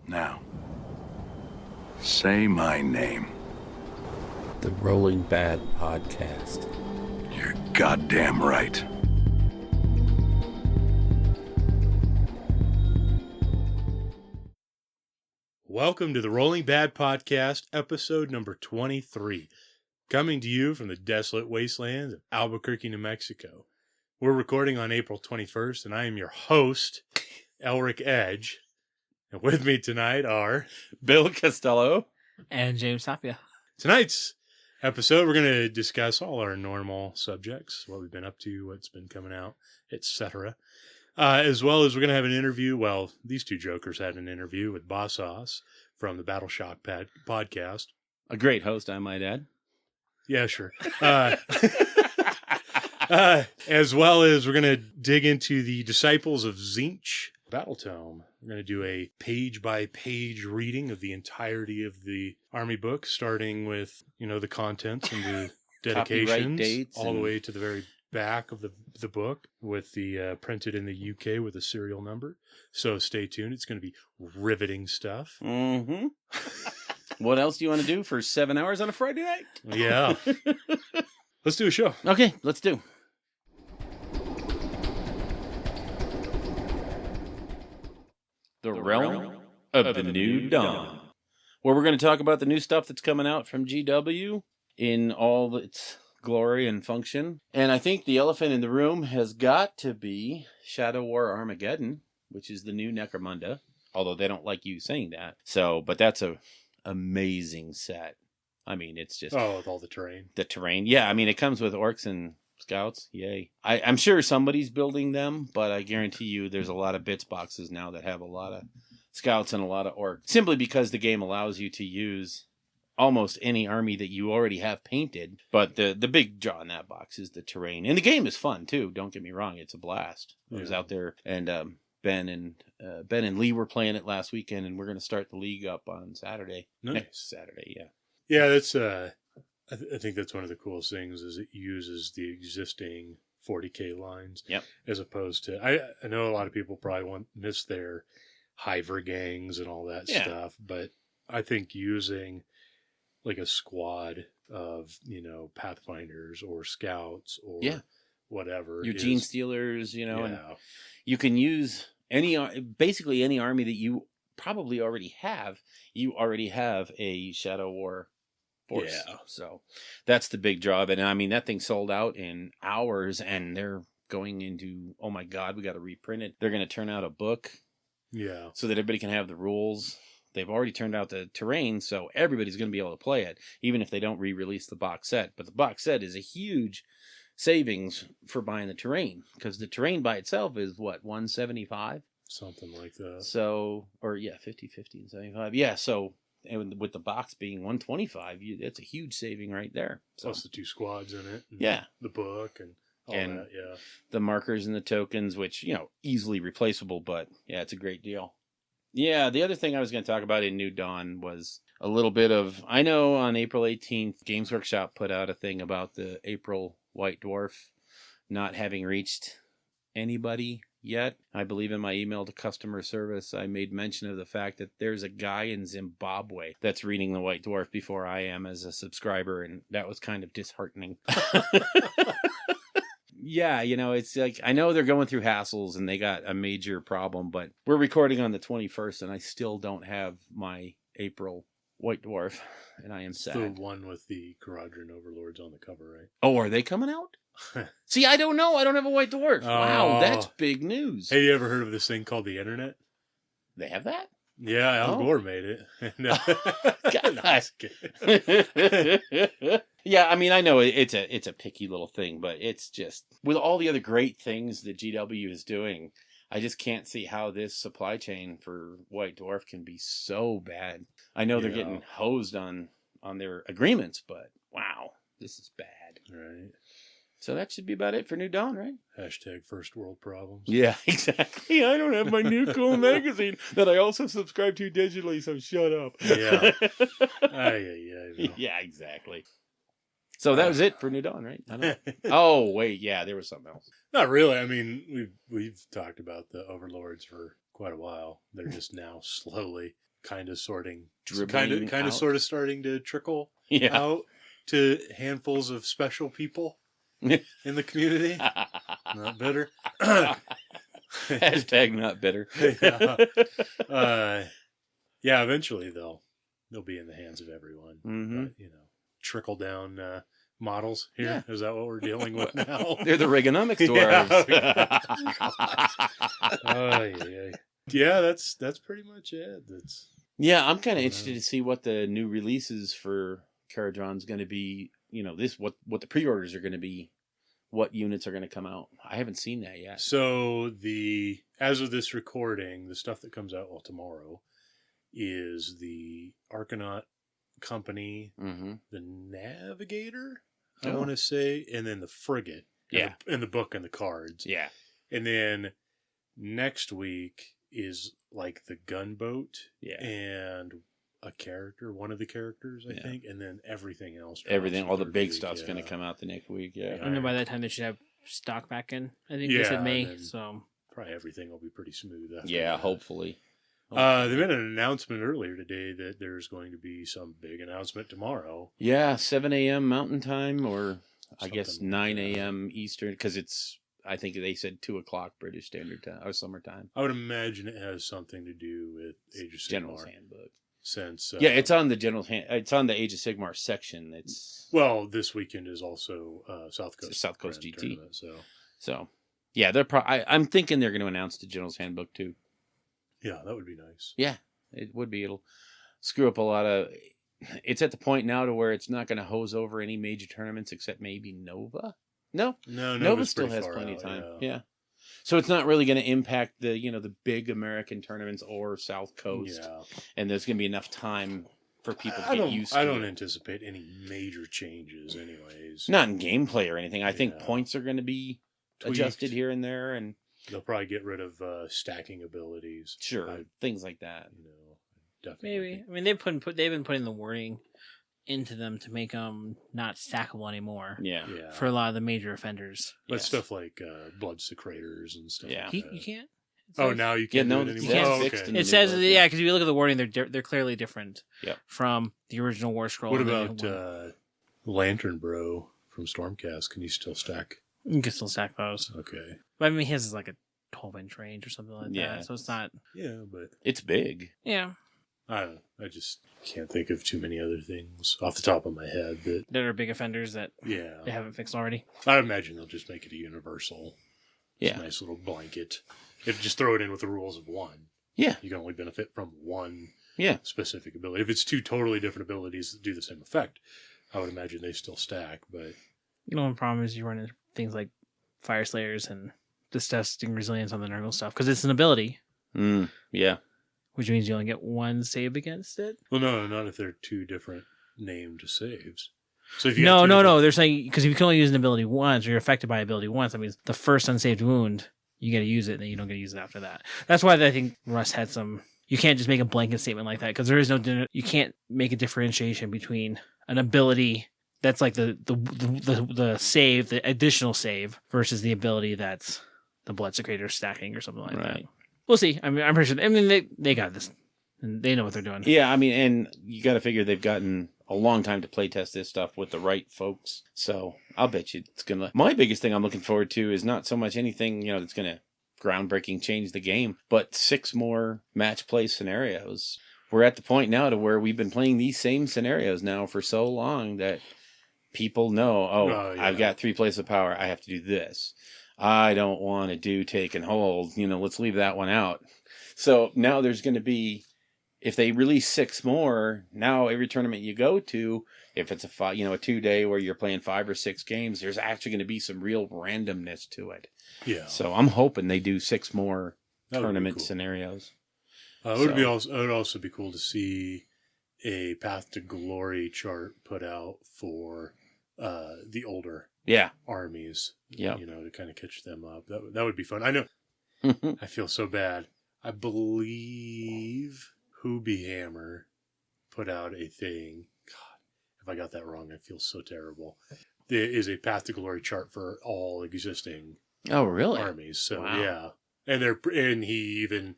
Now, say my name. The Rolling Bad Podcast. You're goddamn right. Welcome to the Rolling Bad Podcast, episode number 23, coming to you from the desolate wastelands of Albuquerque, New Mexico. We're recording on April 21st, and I am your host, Elric Edge. And with me tonight are Bill Costello and James Tapia. Tonight's episode, we're going to discuss all our normal subjects, what we've been up to, what's been coming out, etc. As well as we're going to have an interview. Well, these two jokers had an interview with Boss Sauce from the Battleshock podcast. A great host, I might add. Yeah, sure. As well as we're going to dig into the Disciples of Tzeentch battle tome. We're going to do a page-by-page reading of the entirety of the Army book, starting with, the contents and the dedications, dates all the way to the very back of the book with the printed in the UK with a serial number. So stay tuned. It's going to be riveting stuff. Mm-hmm. What else do you want to do for 7 hours on a Friday night? Yeah. Let's do a show. Okay, let's do. The Realm of the New Dawn, where we're going to talk about the new stuff that's coming out from GW in all its glory and function. And I think the elephant in the room has got to be Shadow War Armageddon, which is the new Necromunda, although they don't like you saying that. So, but that's a amazing set. I mean, it's just... Oh, with all the terrain. The terrain. Yeah, I mean, it comes with orcs and scouts. Yay. I'm sure somebody's building them, but I guarantee you there's a lot of bits boxes now that have a lot of scouts and a lot of orcs. Simply because the game allows you to use almost any army that you already have painted. But the big draw in that box is the terrain. And the game is fun, too. Don't get me wrong. It's a blast. I was out there, and Ben and Lee were playing it last weekend, and we're going to start the league up on Saturday. Nice. Next Saturday, yeah. Yeah, that's I think that's one of the coolest things is it uses the existing 40K lines. Yep. As opposed to I know a lot of people probably miss their Hiver gangs and all that stuff, but I think using like a squad of, Pathfinders or scouts or whatever. Your Gene Stealers, and you can use basically any army that you probably already have. You already have a Shadow War force. Yeah. So that's the big draw of it. And I mean, that thing sold out in hours, and they're going into, oh my God, we got to reprint it. They're going to turn out a book. Yeah. So that everybody can have the rules. They've already turned out the terrain, so everybody's going to be able to play it, even if they don't re-release the box set. But the box set is a huge savings for buying the terrain, because the terrain by itself is what, $175? Something like that. So, or 50, and 75. Yeah, so and with the box being $125, that's a huge saving right there. So, plus the two squads in it. And the book and all and that, yeah. The markers and the tokens, which, easily replaceable, but yeah, it's a great deal. Yeah, the other thing I was going to talk about in New Dawn was a little bit of, I know on April 18th, Games Workshop put out a thing about the April White Dwarf not having reached anybody yet. I believe in my email to customer service, I made mention of the fact that there's a guy in Zimbabwe that's reading the White Dwarf before I am as a subscriber, and that was kind of disheartening. Yeah, it's like, I know they're going through hassles and they got a major problem, but we're recording on the 21st and I still don't have my April White Dwarf, and I am sad. The one with the Quadrant Overlords on the cover, right? Oh, are they coming out? See, I don't know. I don't have a White Dwarf. Wow, that's big news. Have you ever heard of this thing called the Internet? They have that? Yeah, Al Gore made it. Yeah, I mean, I know it's a picky little thing, but it's just, with all the other great things that GW is doing, I just can't see how this supply chain for White Dwarf can be so bad. I know they're getting hosed on their agreements, but wow, this is bad. Right. So that should be about it for New Dawn, right? Hashtag first world problems. Yeah, exactly. I don't have my new cool magazine that I also subscribe to digitally, so shut up. Yeah. Yeah, exactly. So that was it for New Dawn, right? I don't know. Oh, wait, yeah, there was something else. Not really. I mean, we've talked about the Overlords for quite a while. They're just now slowly kind of sorting, Dribbling kind of out. sort of starting to trickle Yeah. out to handfuls of special people in the community. Not bitter. Hashtag not bitter. Yeah, eventually they'll be in the hands of everyone. Mhm. But, trickle down models here. Is that what we're dealing with now? They're the Reaganomics dwarves. Yeah, that's pretty much it. Yeah, I'm kind of interested to see what the new releases for Caradron's going to be. What the pre-orders are going to be. What units are going to come out. I haven't seen that yet. So as of this recording, the stuff that comes out tomorrow is the Arcanaut Company, the Navigator, I want to say, and then the Frigate. And the book and the cards. Yeah. And then next week is like the gunboat and a character, one of the characters, I think, and then everything else. All the big stuff's going to come out the next week. Yeah. I know by that time they should have stock back in. I think they said May, so probably everything will be pretty smooth. After that. Hopefully. They made an announcement earlier today that there's going to be some big announcement tomorrow. Yeah, 7 a.m. Mountain Time, or I Something guess like 9 that. a.m. Eastern, because I think they said 2 o'clock British Standard Time, or summertime. I would imagine it has something to do with Age of Sigmar. General's Handbook. Since it's on the it's on the Age of Sigmar section. This weekend is also South Coast GT. Tournament, So yeah, they're I'm thinking they're going to announce the General's Handbook too. Yeah, that would be nice. Yeah, it would be. It'll screw up a lot of. It's at the point now to where it's not going to hose over any major tournaments except maybe Nova. No, Nova still has plenty of time. Yeah. So it's not really going to impact the big American tournaments or South Coast. Yeah. And there's going to be enough time for people to get used to it. I don't anticipate any major changes anyways. Not in gameplay or anything. I think points are going to be adjusted here and there, and they'll probably get rid of stacking abilities. Sure. Things like that. Definitely. Maybe. I mean, they've been putting the wording into them to make them not stackable anymore. Yeah. For a lot of the major offenders. But stuff like blood secrators and stuff. Yeah. Like that. You can't. Now you can't do it anymore. You can't. Okay. It says because if you look at the wording, they're clearly different. From the original War Scroll. What about Lantern Bro from Stormcast? Can you still stack? You can still stack those. Okay. But I mean, his is like a 12-inch range or something like that. So it's not. Yeah, but it's big. Yeah. I don't know. I just can't think of too many other things off the top of my head that are big offenders that they haven't fixed already. I imagine they'll just make it a universal. Yeah. Nice little blanket. If just throw it in with the rules of one. Yeah. You can only benefit from one specific ability. If it's two totally different abilities that do the same effect, I would imagine they still stack, but the only problem is you run into things like Fire Slayers and just testing resilience on the Nurgle stuff because it's an ability. Yeah. Which means you only get one save against it? Well, no, not if they're two different named saves. So if you no. They're saying because if you can only use an ability once or you're affected by ability once, that means the first unsaved wound, you get to use it and then you don't get to use it after that. That's why I think Russ had some. You can't just make a blanket statement like that because there is no. You can't make a differentiation between an ability that's like the save, the additional save, versus the ability that's the Blood Secretor stacking or something like that. We'll see. I mean, I'm pretty sure. I mean, they got this, and they know what they're doing. Yeah, I mean, and you got to figure they've gotten a long time to play test this stuff with the right folks. So I'll bet you it's gonna. My biggest thing I'm looking forward to is not so much anything that's gonna groundbreaking change the game, but 6 more match play scenarios. We're at the point now to where we've been playing these same scenarios now for so long that people know. I've got 3 places of power. I have to do this. I don't want to do take and hold. Let's leave that one out. So now there's going to be, if they release 6 more, now every tournament you go to, if it's a 2-day where you're playing 5 or 6 games, there's actually going to be some real randomness to it. Yeah. So I'm hoping they do 6 more tournament scenarios. It would also be cool to see a Path to Glory chart put out for the older armies. Yeah. To kind of catch them up. That would be fun. I know. I feel so bad. I believe Hoobie Hammer put out a thing. God, if I got that wrong, I feel so terrible. There is a Path to Glory chart for all existing armies. So wow. yeah, and he even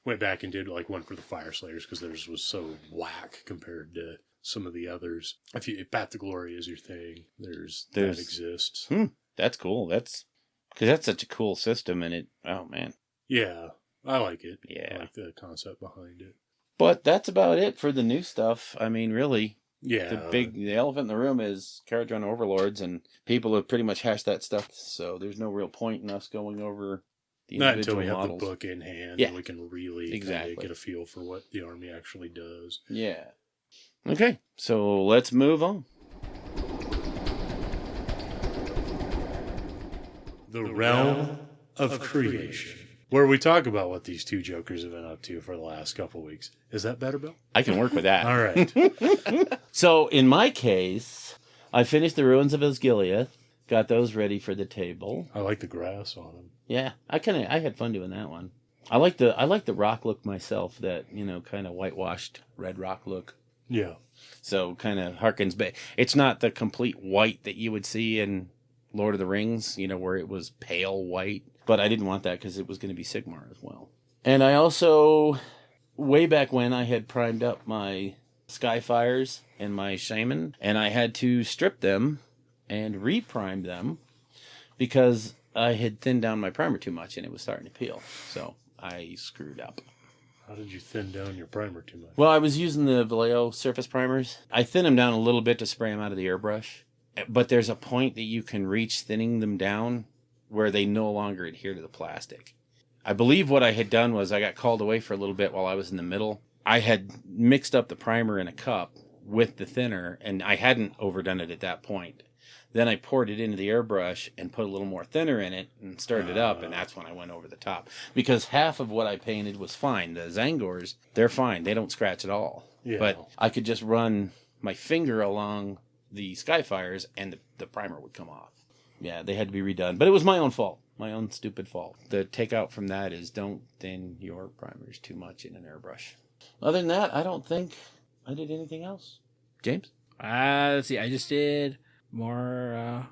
went back and did like one for the Fire Slayers because theirs was so whack compared to some of the others. If Path to Glory is your thing, that exists. That's cool. Because that's such a cool system, and it. Oh man. Yeah, I like it. Yeah, I like the concept behind it. But that's about it for the new stuff. I mean, really. Yeah. The elephant in the room is Carriage on Overlords, and people have pretty much hashed that stuff, so there's no real point in us going over the not until individual we have models. the book in hand, Yeah. and we can really get a feel for what the army actually does. Yeah. Okay, so let's move on. The Realm of Creation, where we talk about what these two jokers have been up to for the last couple of weeks. Is that better, Bill? I can work with that. All right. So, in my case, I finished the Ruins of Osgiliath, got those ready for the table. I like the grass on them. Yeah, I had fun doing that one. I like the rock look myself, that, kind of whitewashed red rock look. Yeah. So, kind of harkens back. It's not the complete white that you would see in Lord of the Rings, where it was pale white. But I didn't want that because it was going to be Sigmar as well. And I also, way back when, I had primed up my Skyfires and my Shaman, and I had to strip them and reprime them because I had thinned down my primer too much and it was starting to peel. So I screwed up. How did you thin down your primer too much? Well, I was using the Vallejo surface primers. I thin them down a little bit to spray them out of the airbrush. But there's a point that you can reach thinning them down where they no longer adhere to the plastic. I believe what I had done was I got called away for a little bit while I was in the middle. I had mixed up the primer in a cup with the thinner, and I hadn't overdone it at that point. Then I poured it into the airbrush and put a little more thinner in it and stirred it up, and that's when I went over the top. Because half of what I painted was fine. The Zangors, they're fine. They don't scratch at all. Yeah. But I could just run my finger along the Skyfires and the primer would come off. Yeah, they had to be redone. But it was my own fault. My own stupid fault. The takeout from that is don't thin your primers too much in an airbrush. Other than that, I don't think I did anything else. James? Let's see. I just did more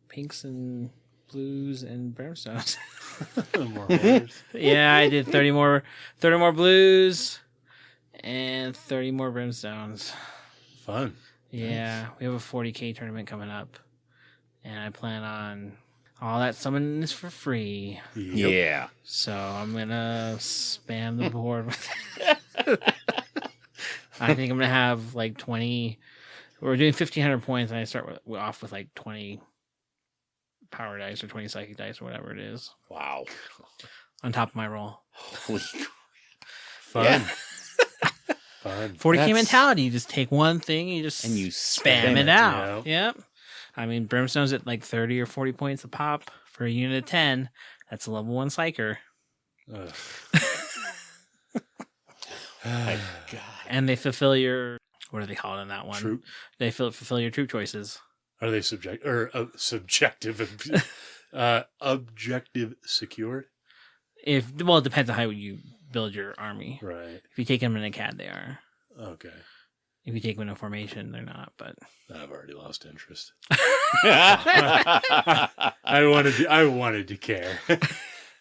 pinks and blues and brimstones. More horrors. Yeah, I did 30 more blues and 30 more brimstones. Fun. Yeah, we have a 40K tournament coming up, and I plan on all that summon is for free. Yep. Yeah. So I'm gonna spam the board with it. I think I'm gonna have like 20. We're doing 1,500 points, and I start off with like 20 power dice or 20 psychic dice or whatever it is. Wow. On top of my roll. Holy Fun. Yeah. Fun. 40K mentality. You just take one thing, and you spam it out. Yeah. Yep. I mean, Brimstone's at like 30 or 40 points a pop for a unit of 10. That's a level 1 psyker. My God. And they fulfill your, what do they call it in that one? Troop. They fulfill your troop choices. Are they subjective, objective secured? It depends on how you build your army. Right. If you take them in a CAD, they are. Okay. If you take them in a formation, they're not. But I've already lost interest. I wanted to care.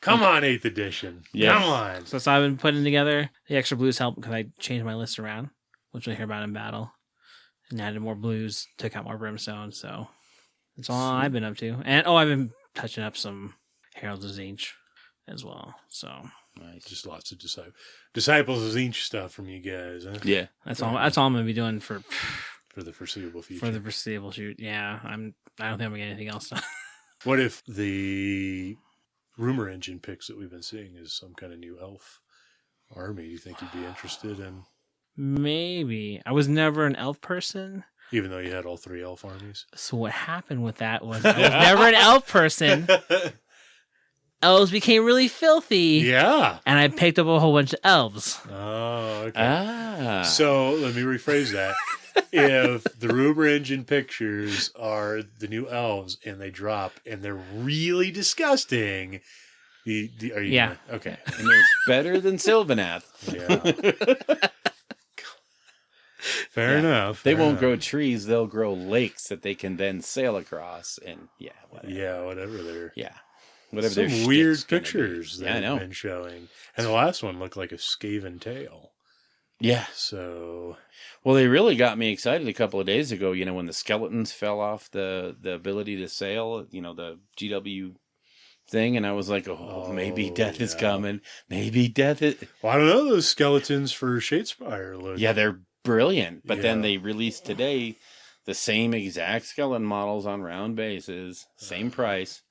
Come on, 8th edition. Yes. Come on. so I've been putting together. The extra blues help because I changed my list around, which we'll hear about in battle. And added more blues, took out more brimstone. So that's all I've been up to. And I've been touching up some Heralds of Zinch as well. So Nice. Just lots of disciples of Zinch stuff from you guys, huh? Yeah. that's all. That's all I'm gonna be doing for For the foreseeable future. the foreseeable shoot. Yeah, I don't think I'm gonna get anything else done. What if the rumor engine picks that we've been seeing is some kind of new elf army? Do you think you'd be interested in? Maybe. I was never an elf person. Even though you had all 3 elf armies? So what happened with that was I was never an elf person. Elves became really filthy. Yeah. And I picked up a whole bunch of elves. Oh, okay. Ah. So let me rephrase that. If the rumor engine pictures are the new elves and they drop and they're really disgusting, are you Yeah. Okay. And it's better than Sylvanath. Yeah. Fair enough. They fair won't enough. grow trees, they'll grow lakes that they can then sail across. And whatever. Yeah, whatever they're. Yeah. whatever their Some weird shtick's gonna be. pictures Yeah, I they've know. been showing. And the last one looked like a skaven tail. Yeah. So, Well, they really got me excited a couple of days ago, when the skeletons fell off the ability to sail, the GW thing, and I was like, maybe death is coming. Maybe death is... well, I don't know, those skeletons for Shadespire look. Yeah, they're brilliant. But then Yeah. they released today the same exact skeleton models on round bases, same price.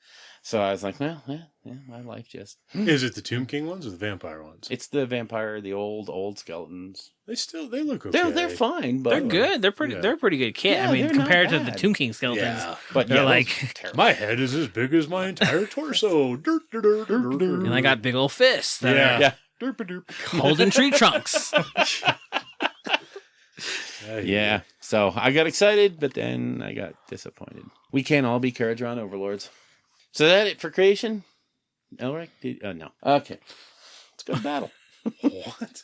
So I was like, well, yeah, my life just... Is it the Tomb King ones or the vampire ones? It's the vampire, the old skeletons. They look okay. They're fine, but... They're good. They're pretty. Yeah. They're a pretty good kit. Yeah, I mean, they're not compared to the bad. Tomb King skeletons, Yeah. But they're yeah, like- those are terrible. My head is as big as my entire torso. and I got big old fists that Yeah. Yeah. are holding tree trunks. Yeah. So I got excited, but then I got disappointed. We can't all be Caradron overlords. So that it for creation? Elric? No. Okay. Let's go to battle. What?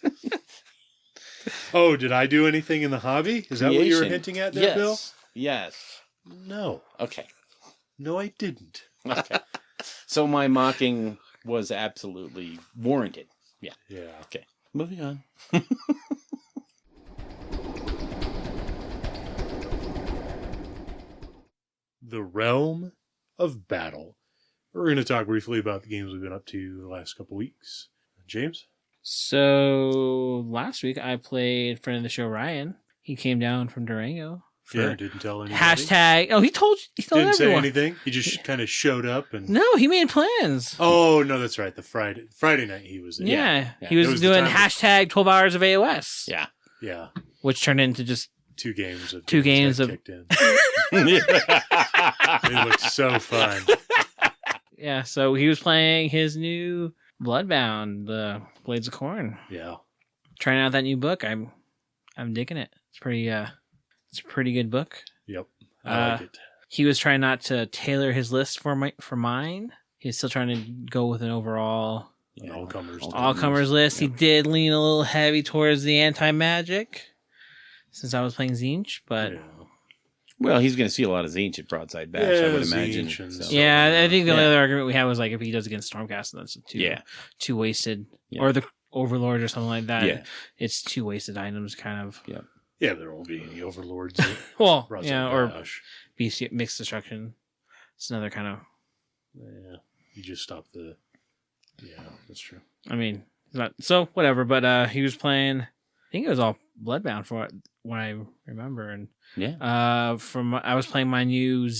Oh, did I do anything in the hobby? Is that what you were Creation. hinting at there, Yes. Bill? Yes. No. Okay. No, I didn't. Okay. So my mocking was absolutely warranted. Yeah. Yeah. Okay. Moving on. The Realm of Battle. We're going to talk briefly about the games we've been up to the last couple weeks. James? So last week I played friend of the show Ryan. He came down from Durango. For Yeah, didn't tell anybody. hashtag. Oh, he told Didn't say everyone. anything. He just kind of showed up and. No, he made plans. Oh no, that's right. The Friday night he was there. Yeah, Yeah. he It was was the doing time- hashtag 12 hours of AOS. Yeah. Yeah. Which turned into just 2 games of Two games that of- kicked in. It looked so fun. yeah. So he was playing his new Bloodbound, the Blades of Corn. Yeah. Trying out that new book. I'm digging it. It's it's a pretty good book. Yep. I like it. He was trying not to tailor his list for mine. He's still trying to go with an overall An all-comers. all-comers list. He did lean a little heavy towards the anti-magic since I was playing Zinch, but Yeah. Well, he's going to see a lot of Zinch at Broadside Bash, I Yeah, would imagine. Zinch and So. stuff. yeah, I think the only Yeah. other argument we had was like if he does against Stormcast, then it's too wasted, Yeah. or the Overlord or something like that. Yeah. It's two wasted items, kind of. Yeah. Yeah, there won't be any overlords. at Well, Broadside yeah, or Bash. BC mixed destruction. It's another kind of. Yeah. You just stop the. Yeah, that's true. I mean, it's not so whatever. But he was playing. I think it was all Bloodbound for what I remember, and Yeah. I was playing my new,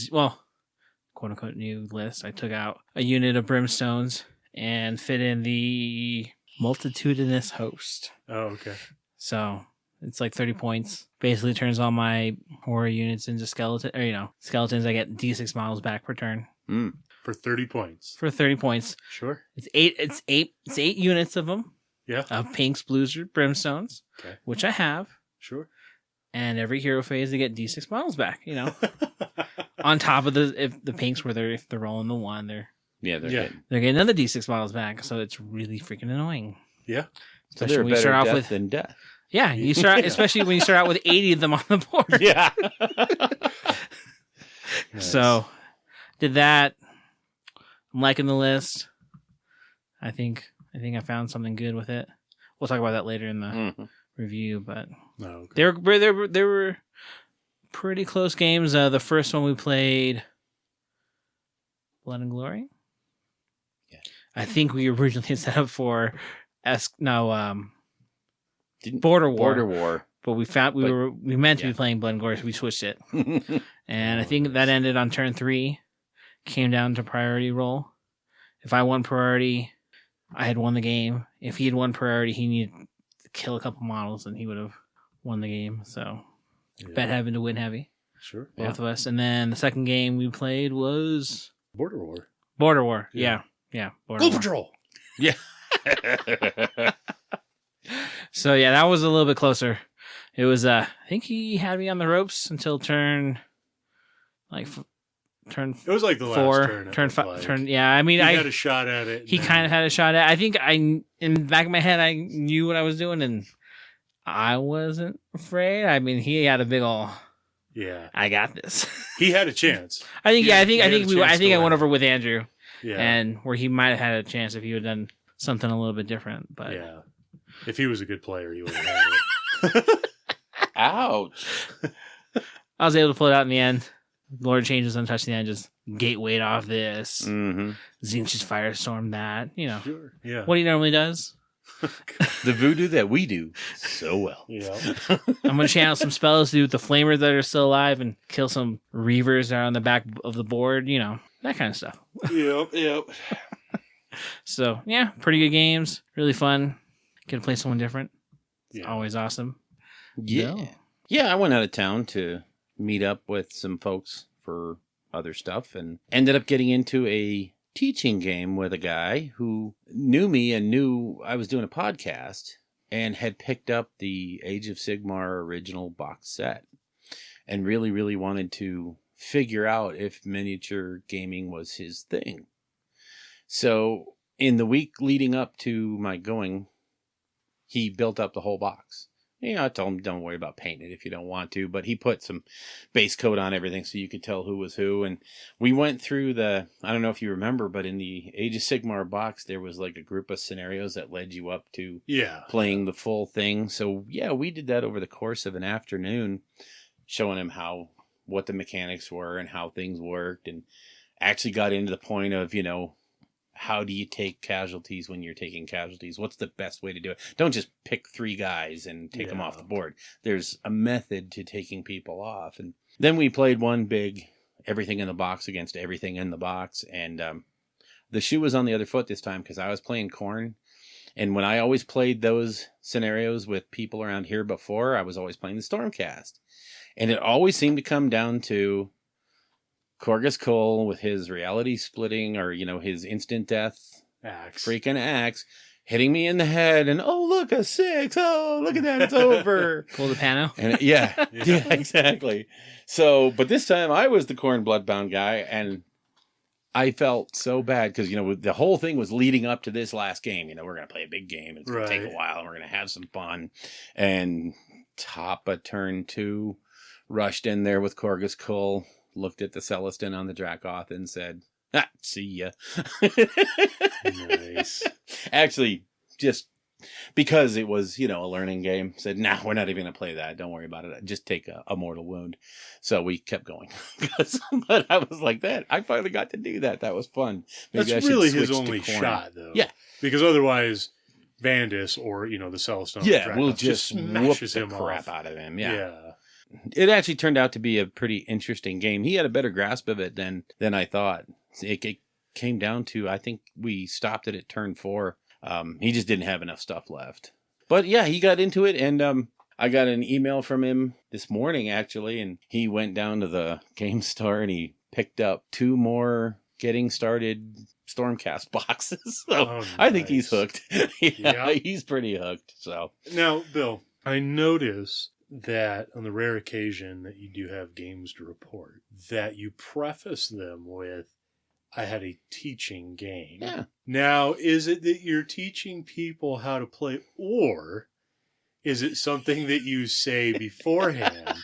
quote unquote new list. I took out a unit of brimstones and fit in the multitudinous host. Oh, okay. So it's like 30 points. Basically turns all my horror units into skeletons. I get D6 models back per turn For 30 points. for 30 points. Sure. It's eight units of them. Yeah. Of pinks, blues, or brimstones, Okay. which I have. Sure. And every hero phase they get D6 models back, On top of if the pinks if they're rolling the 1, they're Yeah, they're Yeah. good. getting another D6 models back. So it's really freaking annoying. Yeah. So Especially they're when you better start off death with than death. yeah, you start especially when you start out with 80 of them on the board. Yeah. Nice. So did that. I'm liking the list. I think I found something good with it. We'll talk about that later in the Mhm. review, but No, okay. they were pretty close games. The first one we played, Blood and Glory. Yeah. I think we originally had set up for Didn't- Border War. Border War. But we meant to yeah. be playing Blood and Glory, so we switched it. And I think that ended on turn 3. Came down to priority roll. If I won priority, I had won the game. If he had won priority, he needed to kill a couple models and he would have won the game. So Yeah. bet heaven to win heavy, Sure. both of us. And then the second game we played was Border War. Border War. Yeah. Yeah. Border Blue War. Patrol. Yeah. So yeah, that was a little bit closer. It was I think he had me on the ropes until turn It was like the last 4, turn. it turn looked 5, like. turn. Yeah, I mean, He I had a shot at it. he kind of had a shot at. I think in the back of my head, I knew what I was doing, and I wasn't afraid. I mean, he had a big ol' Yeah. I got this. He had a chance. I think. Yeah, Yeah, I think. he I had think a we. chance I think to I went win. over with Andrew. Yeah. And where he might have had a chance if he would have done something a little bit different. But Yeah. If he was a good player, he would have had it. Ouch. I was able to pull it out in the end. Lord changes untouched in the end, just gatewayed off this. Mm-hmm. Zinch just firestormed that. Sure. Yeah. What he normally does. The voodoo that we do so well. Yeah. I'm going to channel some spells to do with the flamers that are still alive and kill some reavers that are on the back of the board. That kind of stuff. Yep. So, yeah, pretty good games. Really fun. Get to play someone different. It's Yeah. always awesome. Yeah. Yeah, I went out of town to meet up with some folks for other stuff and ended up getting into a teaching game with a guy who knew me and knew I was doing a podcast and had picked up the Age of Sigmar original box set and really, really wanted to figure out if miniature gaming was his thing. So in the week leading up to my going, he built up the whole box. I told him, don't worry about painting it if you don't want to, but he put some base coat on everything so you could tell who was who. And we went through I don't know if you remember, but in the Age of Sigmar box, there was like a group of scenarios that led you up to playing the full thing. So yeah, we did that over the course of an afternoon, showing him what the mechanics were and how things worked, and actually got into the point of, how do you take casualties when you're taking casualties? What's the best way to do it? Don't just pick 3 guys and take them off the board. There's a method to taking people off. And then we played one big everything in the box against everything in the box. And the shoe was on the other foot this time because I was playing Khorne. And when I always played those scenarios with people around here before, I was always playing the Stormcast. And it always seemed to come down to Korgus Cole with his reality splitting or, his instant death freaking axe hitting me in the head and, oh, look, a 6. Oh, look at that. It's over. Pull the pano. And yeah, exactly. So, but this time I was the Khorne Bloodbound guy and I felt so bad because, the whole thing was leading up to this last game. We're going to play a big game. It's going to take a while and we're going to have some fun. And Tapa turn 2 rushed in there with Korgus Cole. Looked at the Celestin on the Dracoth and said, see ya. Nice. Actually, just because it was, a learning game, said, nah, we're not even going to play that. Don't worry about it. Just take a mortal wound. So we kept going. But I was like that. I finally got to do that. That was fun. Maybe that's really his only shot, though. Yeah. Because otherwise, Vandus or, the Celestin we'll just smashes whoop him the crap off. out of him. Yeah. It actually turned out to be a pretty interesting game. He had a better grasp of it than I thought. It came down to, I think we stopped it at turn 4. He just didn't have enough stuff left. But yeah, he got into it, and I got an email from him this morning, actually, and he went down to the game store and he picked up 2 more getting started Stormcast boxes. So nice. I think he's hooked. Yeah, he's pretty hooked. So now, Bill, I notice that on the rare occasion that you do have games to report, that you preface them with, I had a teaching game. Yeah. Now, is it that you're teaching people how to play, or is it something that you say beforehand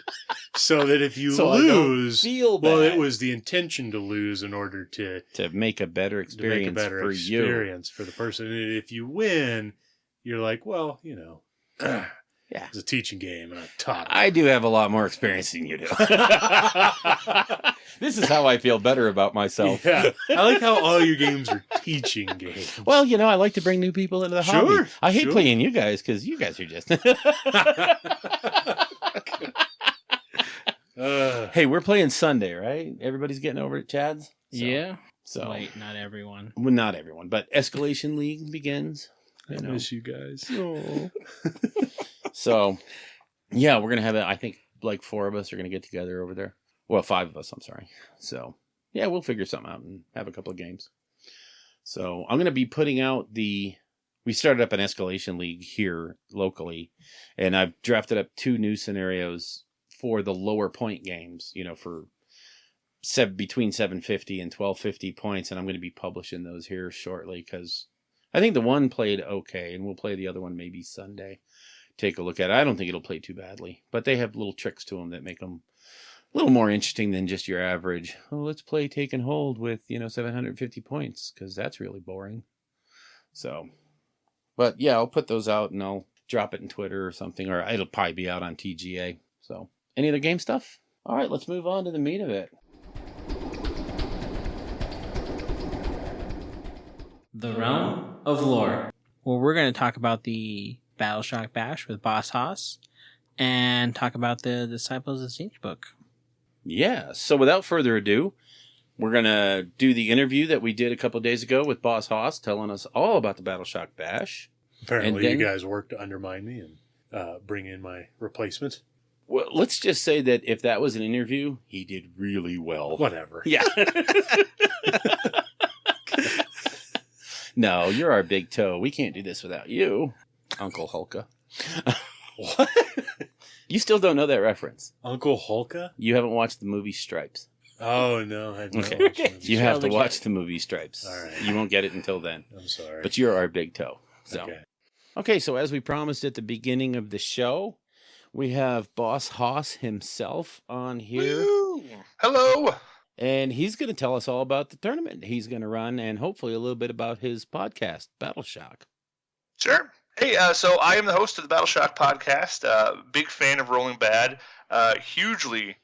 so that if you lose, feel bad. well, it was the intention to lose in order to make a better experience for experience for the person. And if you win, you're like, well, yeah, it's a teaching game, and I taught it. I do have a lot more experience than you do. This is how I feel better about myself. Yeah. I like how all your games are teaching games. Well, I like to bring new people into the hobby. I hate playing you guys because you guys are just... Hey, we're playing Sunday, right? Everybody's getting over at Chad's? So, yeah. So Wait, not everyone. Well, not everyone, but Escalation League begins. I miss you guys. Oh. So, yeah, we're going to have I think like 4 of us are going to get together over there. Well, 5 of us, I'm sorry. So, yeah, we'll figure something out and have a couple of games. So, I'm going to be putting out we started up an Escalation League here locally, and I've drafted up 2 new scenarios for the lower point games, for between 750 and 1250 points, and I'm going to be publishing those here shortly because I think the one played okay, and we'll play the other one maybe Sunday. Take a look at it. I don't think it'll play too badly, but they have little tricks to them that make them a little more interesting than just your average, oh, let's play Take and Hold with, 750 points, because that's really boring. So, but yeah, I'll put those out and I'll drop it in Twitter or something, or it'll probably be out on TGA. So, any other game stuff? All right, let's move on to the meat of it. The Realm of Lore. Well, we're going to talk about the Battleshock Bash with Boss Haas and talk about the Disciples of Zinch book. Yeah, so without further ado, we're going to do the interview that we did a couple of days ago with Boss Haas, telling us all about the Battleshock Bash. Apparently, you guys worked to undermine me and bring in my replacement. Well, let's just say that if that was an interview, he did really well. Whatever. Yeah. No, you're our big toe. We can't do this without you, Uncle Hulka. What? You still don't know that reference. Uncle Hulka? You haven't watched the movie Stripes. Oh, no. I haven't Okay. watched the movie. You have to watch the movie Stripes. All right. You won't get it until then. I'm sorry. But you're our big toe. So. Okay. So as we promised at the beginning of the show, we have Boss Haas himself on here. Woo! Hello. And he's going to tell us all about the tournament he's going to run and hopefully a little bit about his podcast, Battleshock. Sure. Hey, so I am the host of the Battleshock podcast. Big fan of Rolling Bad. Hugely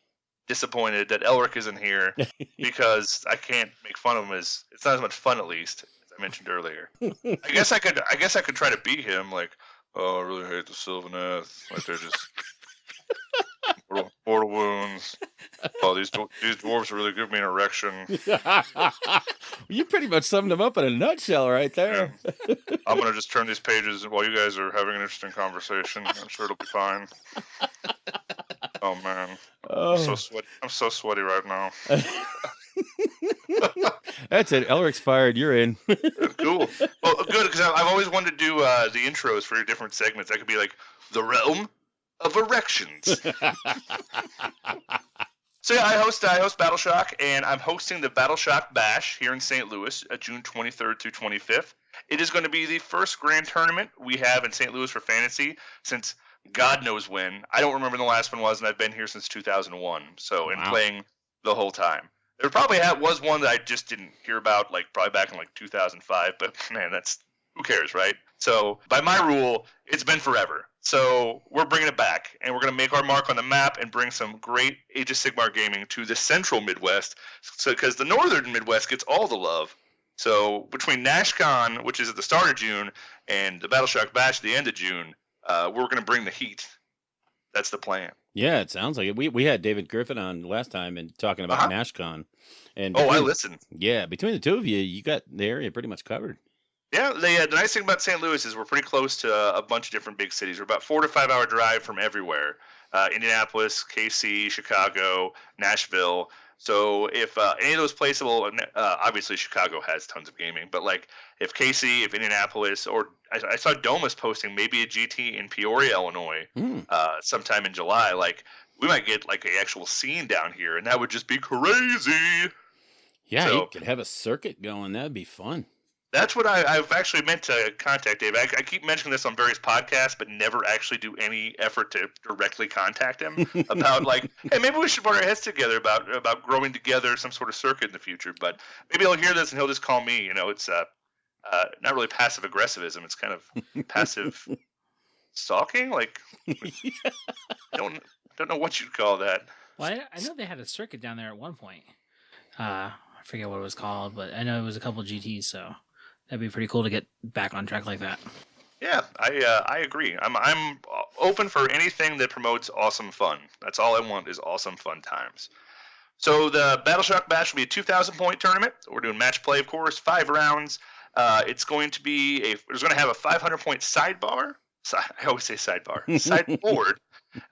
disappointed that Elric isn't here because I can't make fun of him. It's not as much fun, at least, as I mentioned earlier. I guess I could try to beat him. Like, oh, I really hate the Sylvaneth. Like they're just mortal wounds. Oh, these dwarves really give me an erection. You pretty much summed him up in a nutshell right there. Yeah. I'm going to just turn these pages while you guys are having an interesting conversation. I'm sure it'll be fine. Oh, man. I'm so sweaty right now. That's it. Elric's fired. You're in. Cool. Well, good, because I've always wanted to do the intros for your different segments. That could be like the realm of erections. So yeah, I host Battleshock, and I'm hosting the Battleshock Bash here in St. Louis, June 23rd through 25th. It is going to be the first grand tournament we have in St. Louis for fantasy since God knows when. I don't remember when the last one was, and I've been here since 2001. So, and playing the whole time. There probably was one that I just didn't hear about, like probably back in like 2005. But man, who cares, right? So by my rule, it's been forever. So we're bringing it back, and we're going to make our mark on the map and bring some great Age of Sigmar gaming to the central Midwest. So because the northern Midwest gets all the love. So between NashCon, which is at the start of June, and the Battleshock Bash at the end of June, we're going to bring the heat. That's the plan. Yeah, it sounds like it. We had David Griffin on last time and talking about NashCon. And I listened. Yeah, between the two of you, you got the area pretty much covered. Yeah, the nice thing about St. Louis is we're pretty close to a bunch of different big cities. We're about 4 to 5 hour drive from everywhere. Indianapolis, KC, Chicago, Nashville. So if any of those places, obviously Chicago has tons of gaming, but like if KC, if Indianapolis, or I saw Domus posting maybe a GT in Peoria, Illinois, sometime in July, like we might get like an actual scene down here, and that would just be crazy. Yeah, so, you could have a circuit going. That'd be fun. That's what I've actually meant to contact Dave. I keep mentioning this on various podcasts, but never actually do any effort to directly contact him about like, hey, maybe we should put our heads together about growing together some sort of circuit in the future. But maybe he'll hear this and he'll just call me. You know, it's not really passive aggressivism. It's kind of passive stalking. Like, I don't know what you'd call that. Well, I know they had a circuit down there at one point. I forget what it was called, but I know it was a couple GTs, so that'd be pretty cool to get back on track like that. Yeah, I agree. I'm open for anything that promotes awesome fun. That's all I want is awesome fun times. So the Battleshock Bash will be a 2,000-point tournament. We're doing match play, of course, 5 rounds. It's going to be there's going to have a 500-point sidebar. I always say sidebar. Sideboard.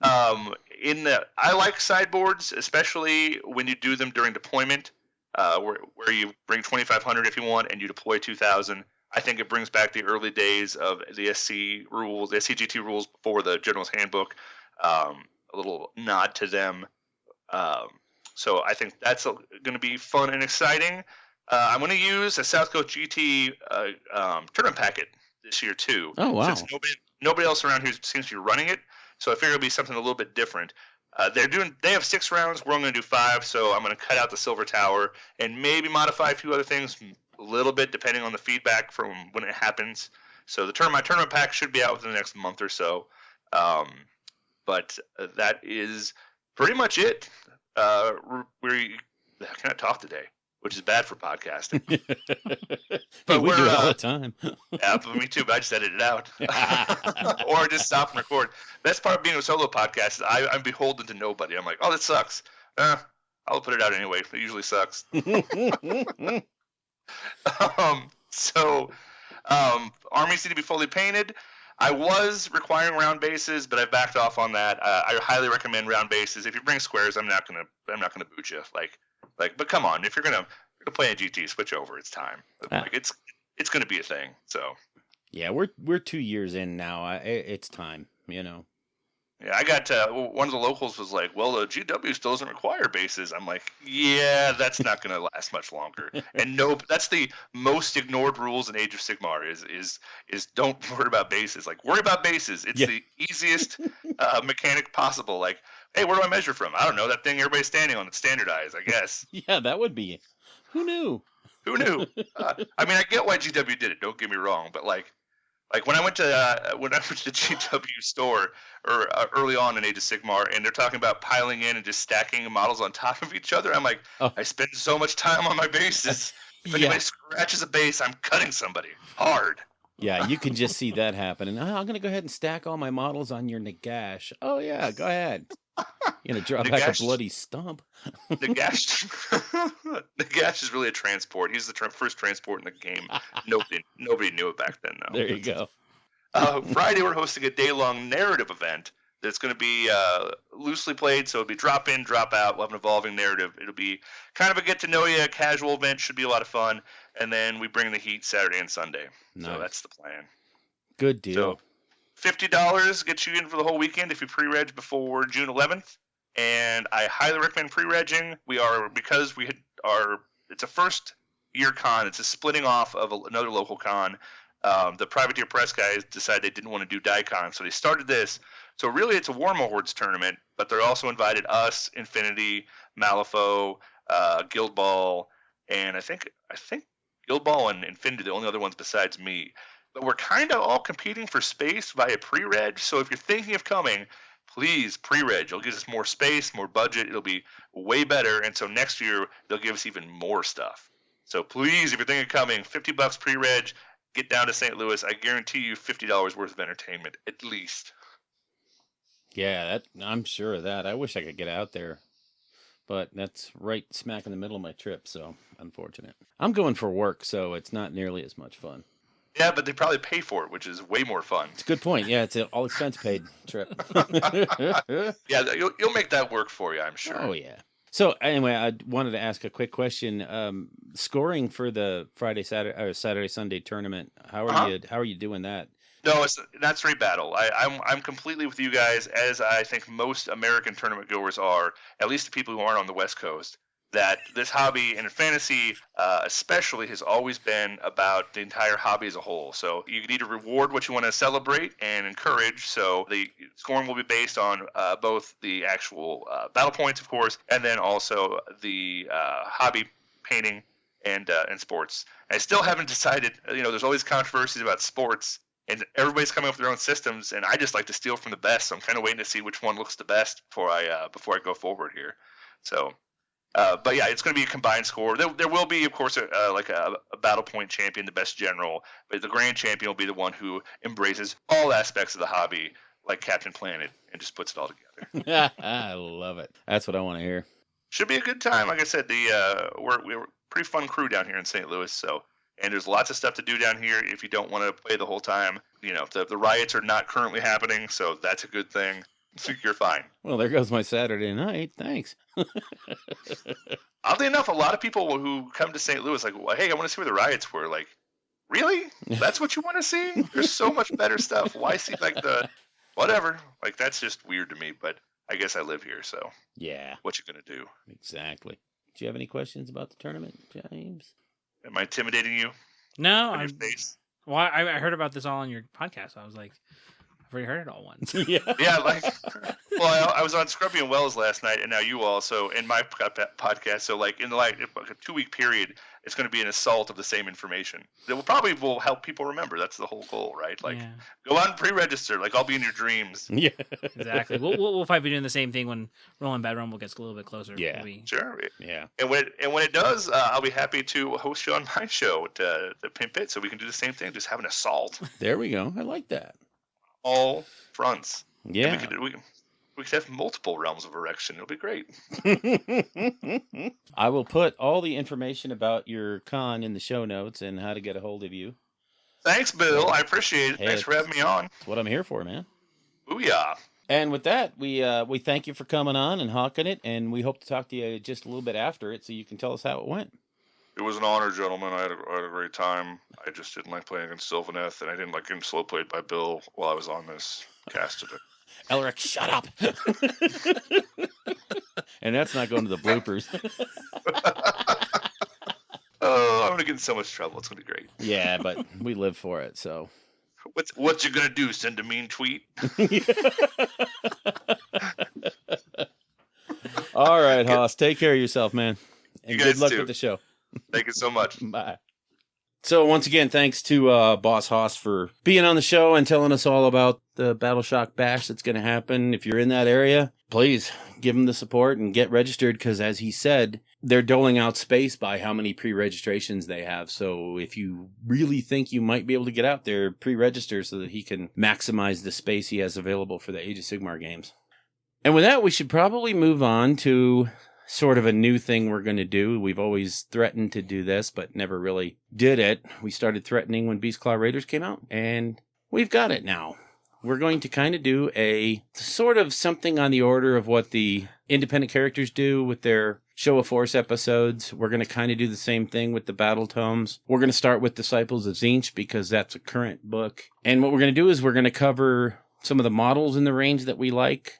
I like sideboards, especially when you do them during deployment. Where you bring 2,500 if you want, and you deploy 2,000. I think it brings back the early days of the SCGT rules before the General's Handbook. A little nod to them. So I think that's going to be fun and exciting. I'm going to use a South Coast GT tournament packet this year too. Oh wow! Since nobody else around here seems to be running it, so I figure it'll be something a little bit different. They have 6 rounds. We're only going to do 5, so I'm going to cut out the Silver Tower and maybe modify a few other things a little bit depending on the feedback from when it happens. So my tournament pack should be out within the next month or so. But that is pretty much it. We cannot talk today, which is bad for podcasting. But we do it all the time. Yeah, but me too, but I just edit it out. Or just stop and record. Best part of being a solo podcast is I'm beholden to nobody. I'm like, oh, that sucks. I'll put it out anyway. It usually sucks. Armies need to be fully painted. I was requiring round bases, but I backed off on that. I highly recommend round bases. If you bring squares, I'm not gonna boot you. But come on, if you're gonna play a GT, switch over. It's time. It's gonna be a thing. So yeah, we're 2 years in now. It's time. yeah, I got one of the locals was like, "Well, the GW still doesn't require bases." I'm like, "Yeah, that's not going to last much longer." And no, that's the most ignored rules in Age of Sigmar is don't worry about bases. Like, worry about bases. It's the easiest mechanic possible. Like, hey, where do I measure from? I don't know. That thing everybody's standing on. It's standardized, I guess. Yeah, that would be. Who knew? Who knew? I mean, I get why GW did it. Don't get me wrong, but like when I went to the GW store or early on in Age of Sigmar, and they're talking about piling in and just stacking models on top of each other, I'm like, I spend so much time on my bases. If anybody scratches a base, I'm cutting somebody hard. Yeah, you can just see that happening. I'm going to go ahead and stack all my models on your Nagash. Oh yeah, go ahead. You're going to drop back a bloody stump. Nagash is really a transport. He's the first transport in the game. Nobody knew it back then, though. There you go. Friday, we're hosting a day-long narrative event that's going to be loosely played, so it'll be drop in, drop out. We'll have an evolving narrative. It'll be kind of a get-to-know-you, casual event. Should be a lot of fun. And then we bring the heat Saturday and Sunday. Nice. So that's the plan. Good deal. So, $50 gets you in for the whole weekend if you pre-reg before June 11th. And I highly recommend pre-regging. It's a first-year con. It's a splitting off of another local con. The Privateer Press guys decided they didn't want to do Daikon, so they started this. So really, it's a War Hordes tournament, but they also invited us, Infinity, Malifaux, Guild Ball, and I think Guild Ball and Infinity are the only other ones besides me. But we're kind of all competing for space via pre-reg, so if you're thinking of coming, please pre-reg. It'll give us more space, more budget. It'll be way better, and so next year, they'll give us even more stuff. So please, if you're thinking of coming, $50 pre-reg, get down to St. Louis. I guarantee you $50 worth of entertainment, at least. Yeah, I'm sure of that. I wish I could get out there, but that's right smack in the middle of my trip, so unfortunate. I'm going for work, so it's not nearly as much fun. Yeah, but they probably pay for it, which is way more fun. It's a good point. Yeah, it's an all expense paid trip. Yeah, you'll make that work for you, I'm sure. Oh yeah. So anyway, I wanted to ask a quick question. Scoring for the Saturday Sunday tournament. How are you doing that? No, it's not straight battle. I'm completely with you guys, as I think most American tournament goers are, at least the people who aren't on the West Coast, that this hobby, and fantasy especially, has always been about the entire hobby as a whole. So you need to reward what you want to celebrate and encourage. So the scoring will be based on both the actual battle points, of course, and then also the hobby painting and sports. And I still haven't decided. There's always controversies about sports, and everybody's coming up with their own systems, and I just like to steal from the best. So I'm kind of waiting to see which one looks the best before I go forward here. So. But yeah, it's going to be a combined score. There will be, of course, a battle point champion, the best general, but the grand champion will be the one who embraces all aspects of the hobby, like Captain Planet, and just puts it all together. I love it. That's what I want to hear. Should be a good time. Like I said, we're a pretty fun crew down here in St. Louis, and there's lots of stuff to do down here if you don't want to play the whole time. The riots are not currently happening, so that's a good thing. So you're fine. Well, there goes my Saturday night. Thanks. Oddly enough, a lot of people who come to St. Louis well, hey, I want to see where the riots were. Like, really? That's what you want to see? There's so much better stuff. Why see the whatever? Like, that's just weird to me. But I guess I live here, so yeah. What you gonna do? Exactly. Do you have any questions about the tournament, James? Am I intimidating you? No, on your face? Well, I heard about this all on your podcast. So I was like, I've already heard it all once. Yeah. Yeah, like, well, I was on Scrubby and Wells last night, and now you also in my podcast. So, like, in like a 2-week period, it's going to be an assault of the same information. That will help people remember. That's the whole goal, right? Like, Yeah. go out and pre-register. Like, I'll be in your dreams. Yeah. Exactly. We'll probably be doing the same thing when Rolling Bad Rumble gets a little bit closer. Yeah. Sure. Yeah. And when it does, I'll be happy to host you on my show to pimp it, so we can do the same thing. Just have an assault. There we go. I like that. All fronts. Yeah. And we could have multiple realms of erection. It'll be great. I will put all the information about your con in the show notes and how to get a hold of you. Thanks, Bill. I appreciate it. Hey, Thanks for having me on. That's what I'm here for, man. Booyah. And with that, we thank you for coming on and hawking it, and we hope to talk to you just a little bit after it so you can tell us how it went. It was an honor, gentlemen. I had a great time. I just didn't like playing against Sylvaneth, and I didn't like getting slow played by Bill while I was on this cast today. Elric, shut up. And that's not going to the bloopers. Oh, I'm gonna get in so much trouble. It's gonna be great. Yeah, but we live for it, so. What's you gonna do? Send a mean tweet? All right, Haas. Take care of yourself, man. And You good guys luck too. with the show. Thank you so much. Bye. So once again, thanks to Boss Haas for being on the show and telling us all about the Battleshock Bash that's going to happen. If you're in that area, please give him the support and get registered because, as he said, they're doling out space by how many pre-registrations they have. So if you really think you might be able to get out there, pre-register so that he can maximize the space he has available for the Age of Sigmar games. And with that, we should probably move on to sort of a new thing we're going to do. We've always threatened to do this, but never really did it. We started threatening when Beastclaw Raiders came out, and we've got it now. We're going to kind of do a sort of something on the order of what the independent characters do with their Show of Force episodes. We're going to kind of do the same thing with the battle tomes. We're going to start with Disciples of Tzeentch because that's a current book. And what we're going to do is we're going to cover some of the models in the range that we like,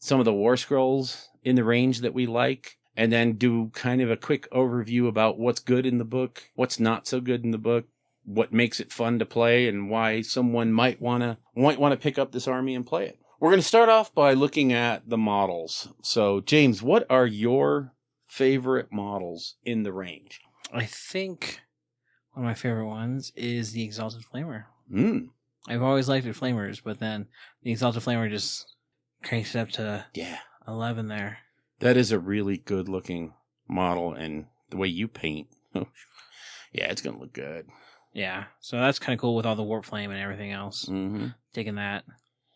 some of the War Scrolls in the range that we like, and then do kind of a quick overview about what's good in the book, what's not so good in the book, what makes it fun to play, and why someone might want to pick up this army and play it. We're going to start off by looking at the models. So, James, what are your favorite models in the range? I think one of my favorite ones is the Exalted Flamer. Mm. I've always liked the Flamers, but then the Exalted Flamer just cranks it up to 11 there. That is a really good looking model, and the way you paint, yeah, it's going to look good. Yeah, so that's kind of cool with all the Warp Flame and everything else. Mm-hmm. Taking that.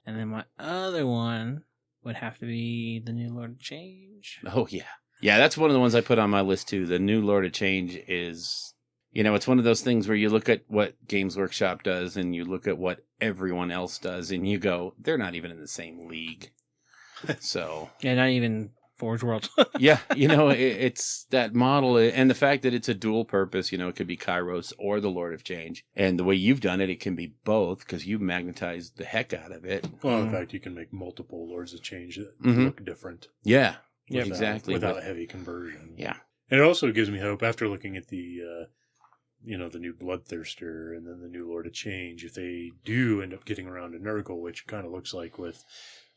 And then my other one would have to be the new Lord of Change. Oh, yeah. Yeah, that's one of the ones I put on my list, too. The new Lord of Change is, it's one of those things where you look at what Games Workshop does and you look at what everyone else does and you go, they're not even in the same league. So. Yeah, not even Forge World. Yeah, it's that model and the fact that it's a dual purpose, it could be Kairos or the Lord of Change. And the way you've done it, it can be both because you magnetized the heck out of it. Well, in fact, you can make multiple Lords of Change that Mhm. look different. Yeah, Yep. exactly. Without heavy conversion. Yeah. And it also gives me hope after looking at the, the new Bloodthirster and then the new Lord of Change. If they do end up getting around to Nurgle, which kind of looks like with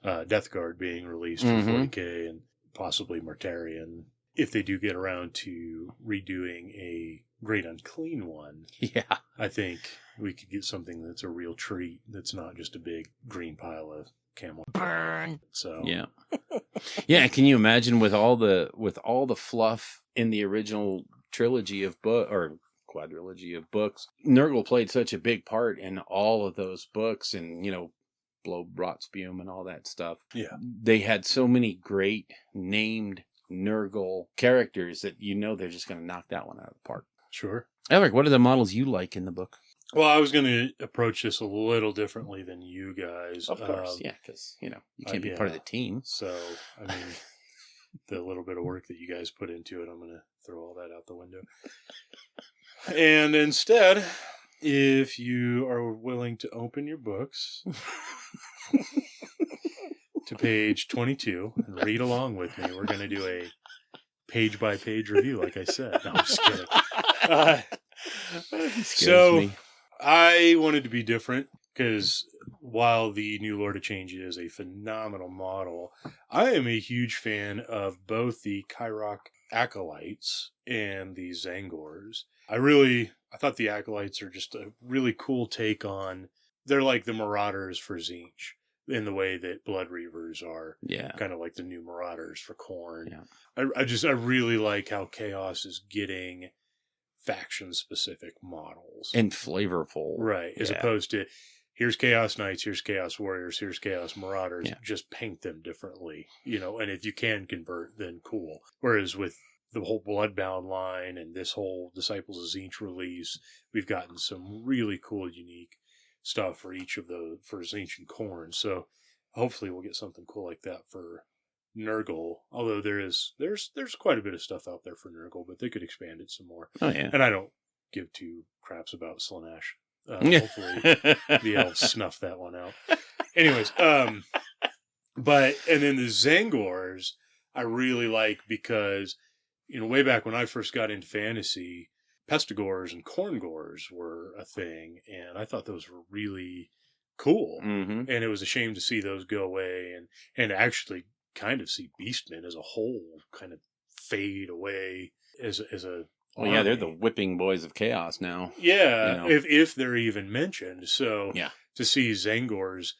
Death Guard being released for Mhm. 40K and possibly Mortarion, if they do get around to redoing a Great Unclean one, Yeah. I think we could get something that's a real treat. That's not just a big green pile of camel. Burn. So Yeah. Yeah, can you imagine with all the fluff in the original trilogy of or quadrilogy of books, Nurgle played such a big part in all of those books and, Blow Brought Spume and all that stuff. Yeah. They had so many great named Nurgle characters that they're just going to knock that one out of the park. Sure. Eric, what are the models you like in the book? Well, I was going to approach this a little differently than you guys. Of course, yeah, because, you can't be part of the team. So, I mean, the little bit of work that you guys put into it, I'm going to throw all that out the window. And instead, if you are willing to open your books to page 22 and read along with me, we're going to do a page-by-page review, like I said. No, I'm just kidding. So, me. I wanted to be different because while the new Lord of Change is a phenomenal model, I am a huge fan of both the Kyrok Acolytes and the Zangors. I thought the Acolytes are just a really cool take on, they're like the Marauders for Tzeentch in the way that Blood Reavers are. Yeah. Kind of like the new Marauders for Khorne. Yeah. I really like how Chaos is getting faction-specific models. And flavorful. Right, as opposed to, here's Chaos Knights, here's Chaos Warriors, here's Chaos Marauders. Yeah. Just paint them differently, and if you can convert, then cool. Whereas with the whole Bloodbound line and this whole Disciples of Tzeentch release, we've gotten some really cool, unique stuff for each of for Tzeentch and Khorne. So hopefully we'll get something cool like that for Nurgle. Although there's quite a bit of stuff out there for Nurgle, but they could expand it some more. Oh, yeah. And I don't give two craps about Slaanesh. Hopefully the elves snuff that one out. Anyways, and then the Zangors I really like because, way back when I first got into fantasy, Pestigors and Khorngors were a thing, and I thought those were really cool. Mm-hmm. And it was a shame to see those go away, and actually kind of see Beastmen as a whole kind of fade away as a Well, yeah, they're the whipping boys of chaos now. Yeah, if they're even mentioned. So yeah, to see Zangors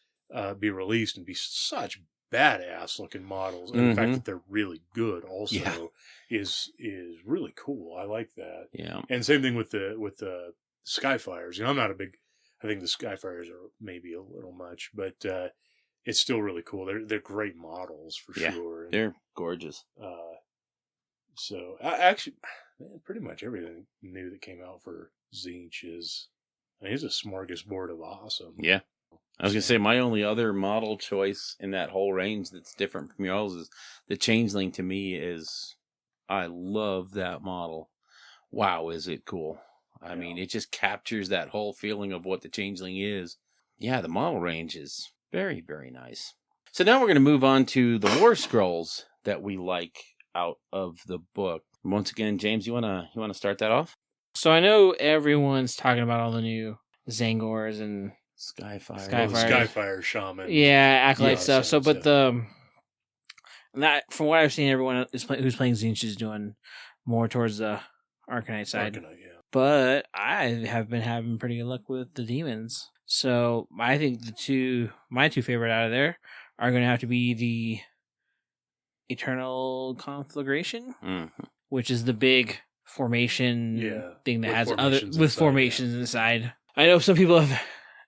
be released and be such badass looking models, and the fact that they're really good also is really cool. I like that. Yeah, and same thing with the Skyfires. I'm not a big. I think the Skyfires are maybe a little much, but it's still really cool. They're great models for sure. They're gorgeous. So actually, man, pretty much everything new that came out for Tzeentch is, it's a smorgasbord of awesome. Yeah. I was going to say, my only other model choice in that whole range that's different from yours is the Changeling. To me is, I love that model. Wow, is it cool. I mean, it just captures that whole feeling of what the Changeling is. Yeah, the model range is very, very nice. So now we're going to move on to the War Scrolls that we like out of the book. Once again, James, you wanna start that off? So I know everyone's talking about all the new Zangors and Skyfire Shaman. Yeah, Acolyte stuff. So, but from what I've seen, everyone who's playing Tzeentch is doing more towards the Arcanite side. Arcanite, yeah. But I have been having pretty good luck with the demons. So I think my two favorite out of there are going to have to be the Eternal Conflagration, which is the big formation thing that has formations inside. I know some people have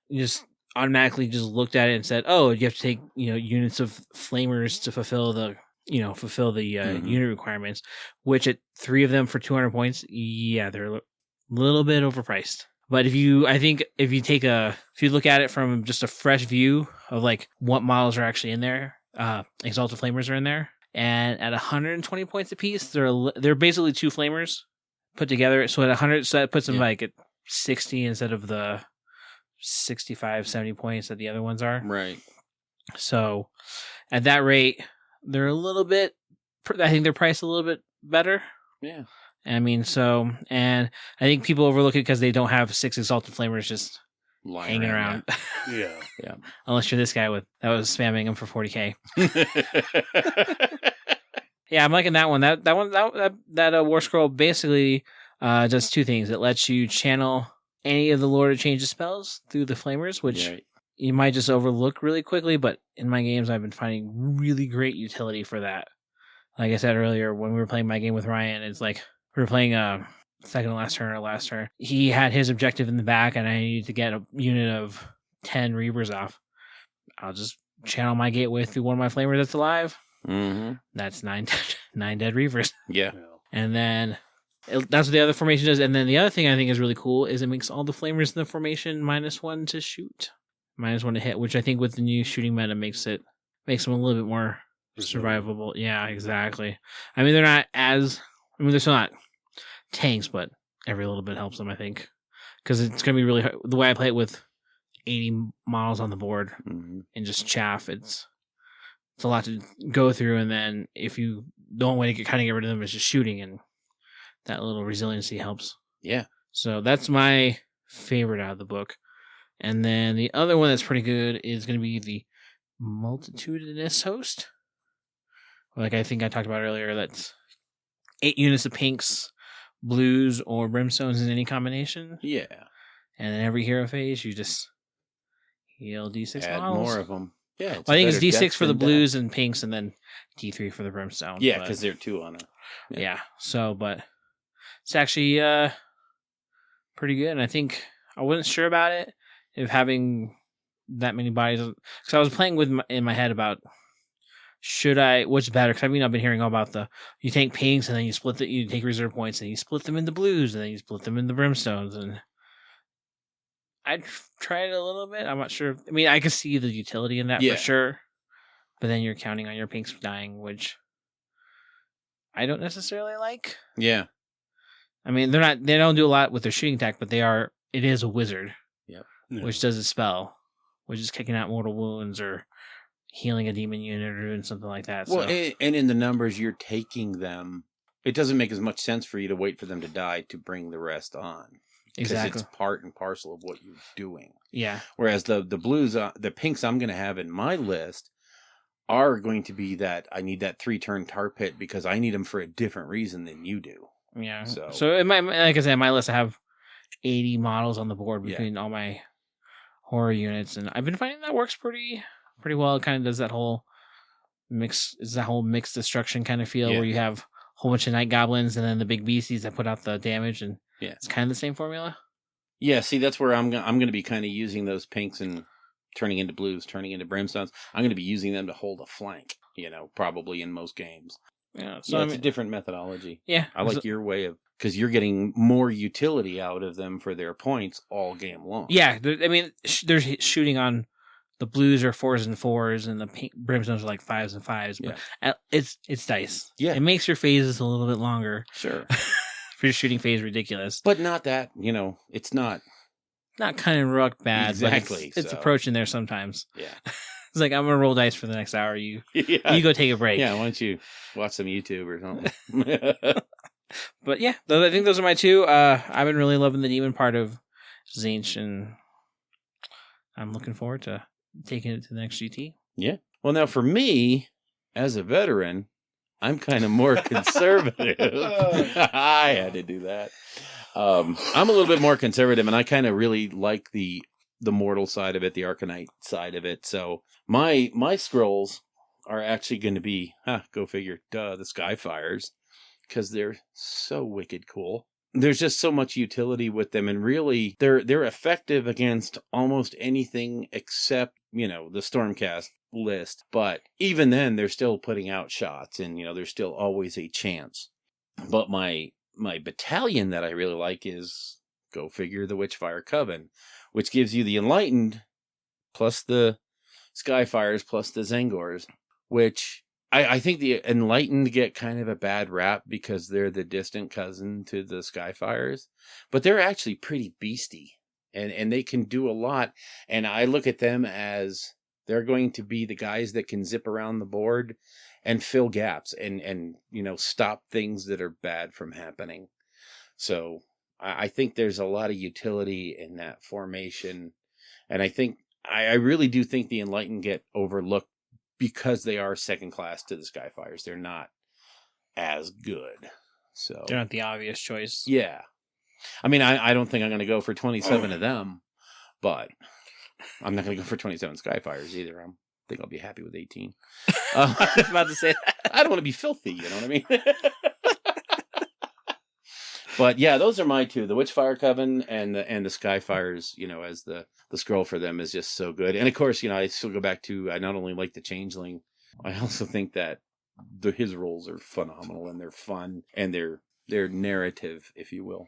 just automatically just looked at it and said, "Oh, you have to take units of flamers to fulfill the unit requirements." Which at 3 of them for 200 points, they're a little bit overpriced. But if you look at it from just a fresh view of like what models are actually in there, Exalted Flamers are in there. And at 120 points apiece, they're basically 2 flamers put together. So at 100, so that puts them like at 60 instead of the 65, 70 points that the other ones are. Right. So at that rate, they're a little bit. I think they're priced a little bit better. Yeah. I mean, and I think people overlook it because they don't have 6 Exalted Flamers just hanging around. Yeah. Yeah. Unless you're this guy that was spamming them for 40k. Yeah, I'm liking that one. That War Scroll basically does 2 things. It lets you channel any of the Lord of Change's spells through the Flamers, which you might just overlook really quickly, but in my games I've been finding really great utility for that. Like I said earlier, when we were playing my game with Ryan, it's like we were playing second to last turn or last turn. He had his objective in the back, and I needed to get a unit of 10 Reavers off. I'll just channel my gateway through one of my Flamers that's alive. Mm-hmm. That's 9 dead Reavers. Yeah. And then that's what the other formation does. And then the other thing I think is really cool is it makes all the Flamers in the formation -1 to shoot, -1 to hit, which I think with the new shooting meta makes them a little bit more survivable. Yeah, exactly. I mean, they're still not tanks, but every little bit helps them, I think. Because it's going to be really hard. The way I play it with 80 models on the board and just chaff, it's a lot to go through. And then if you don't want to get rid of them, it's just shooting, and that little resiliency helps. Yeah. So that's my favorite out of the book. And then the other one that's pretty good is going to be the Multitudinous Host. Like I think I talked about earlier, that's 8 units of pinks, blues, or brimstones in any combination. Yeah. And in every hero phase, you just heal D6 Add models. more of them. Yeah. Well, I think it's better D6 dex for the than death. blues and pinks, and then D3 for the brimstone. Yeah, but- because they're 2 on it. Yeah. So, but it's actually pretty good. And I think I wasn't sure about it, if having that many bodies. Because I was playing with in my head about what's better? Because I've been hearing all about you take pinks and then you take reserve points and you split them into blues and then you split them into brimstones. And I'd tried it a little bit. I'm not sure. I mean, I could see the utility in that Yeah. for sure. But then you're counting on your pinks dying, which I don't necessarily like. Yeah. I mean, they don't do a lot with their shooting attack, but it is a wizard, Yeah. which does a spell, which is kicking out mortal wounds or healing a demon unit or doing something like that. Well, So. and in the numbers you're taking them, it doesn't make as much sense for you to wait for them to die to bring the rest on. Because Exactly. it's part and parcel of what you're doing. Yeah. Whereas the blues, the pinks I'm going to have in my list are going to be that I need that 3-turn tar pit because I need them for a different reason than you do. Yeah. So- So in like I said, in my list, I have 80 models on the board Yeah. between all my horror units, and I've been finding that works pretty well. It kind of does that whole mixed destruction kind of feel Yeah. where you have a whole bunch of night goblins and then the big beasties that put out the damage, and Yeah. it's kind of the same formula. Yeah, see, that's where I'm going to be kind of using those pinks and turning into blues, turning into brimstones. I'm going to be using them to hold a flank, probably in most games. Yeah. So So it's a different methodology. yeah, I like your way of, because you're getting more utility out of them for their points all game long. Yeah, I mean, they're shooting on the blues are 4s and 4s, and the brimstones are like 5s and 5s. But it's dice. Yeah. It makes your phases a little bit longer. Sure. If you're shooting phase ridiculous, But not that, it's not. not kind of rock bad. Exactly, But it's so. approaching there sometimes. Yeah. It's like, I'm gonna roll dice for the next hour. You Yeah. you go take a break. Yeah, why don't you watch some YouTube or something? But yeah, I think those are my 2. I've been really loving the demon part of Zinch, and I'm looking forward to taking it to the next GT. Yeah. Well, now for me, as a veteran, I'm kind of more conservative. I had to do that. I'm a little bit more conservative, and I kind of really like the mortal side of it, the Arcanite side of it. So my scrolls are actually going to be, go figure, the Skyfires, because they're so wicked cool. There's just so much utility with them, and really they're effective against almost anything except, the Stormcast list. But even then, they're still putting out shots, and there's still always a chance. But my battalion that I really like is, go figure, the Witchfire Coven, which gives you the Enlightened plus the Skyfires plus the Zangors, which I think the Enlightened get kind of a bad rap because they're the distant cousin to the Skyfires, but they're actually pretty beasty, and they can do a lot. And I look at them as they're going to be the guys that can zip around the board and fill gaps and stop things that are bad from happening. So I think there's a lot of utility in that formation, and I really do think the Enlightened get overlooked because they are second class to the Skyfires. They're not as good. So They're not the obvious choice. yeah. I mean, I don't think I'm going to go for 27 of them, but I'm not going to go for 27 Skyfires either. I think I'll be happy with 18. I was about to say that. I don't want to be filthy, you know what I mean? But yeah, those are my 2, the Witchfire Coven and the Skyfires, as the scroll for them is just so good. And of course, I still go back to, I not only like the Changeling, I also think that his roles are phenomenal, and they're fun, and they're narrative, if you will.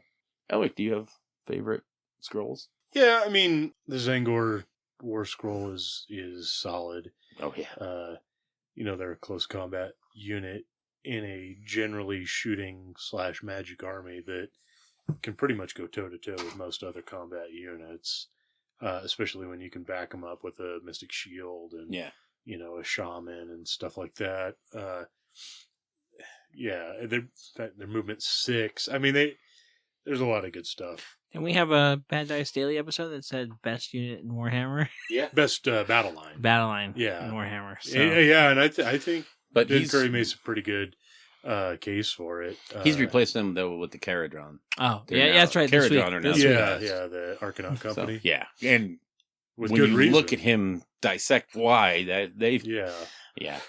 Elric, do you have favorite scrolls? Yeah, I mean, the Zangor War Scroll is solid. Oh yeah. They're a close combat unit in a generally shooting / magic army that can pretty much go toe to toe with most other combat units, especially when you can back them up with a Mystic Shield and a Shaman and stuff like that. Yeah, their movement's 6. I mean, there's a lot of good stuff. And we have a Bad Dice Daily episode that said best unit in Warhammer. Yeah. Best battle line. Battle line Yeah. in Warhammer. So. Yeah, and I think But Ben Curry makes a pretty good case for it. he's replaced them, though, with the Caradron. Oh, They're yeah, now- that's right. This week. Caradron are now This week. the Arcanaut So, Company. yeah. And With when good you reason. look at him dissect why, that they Yeah.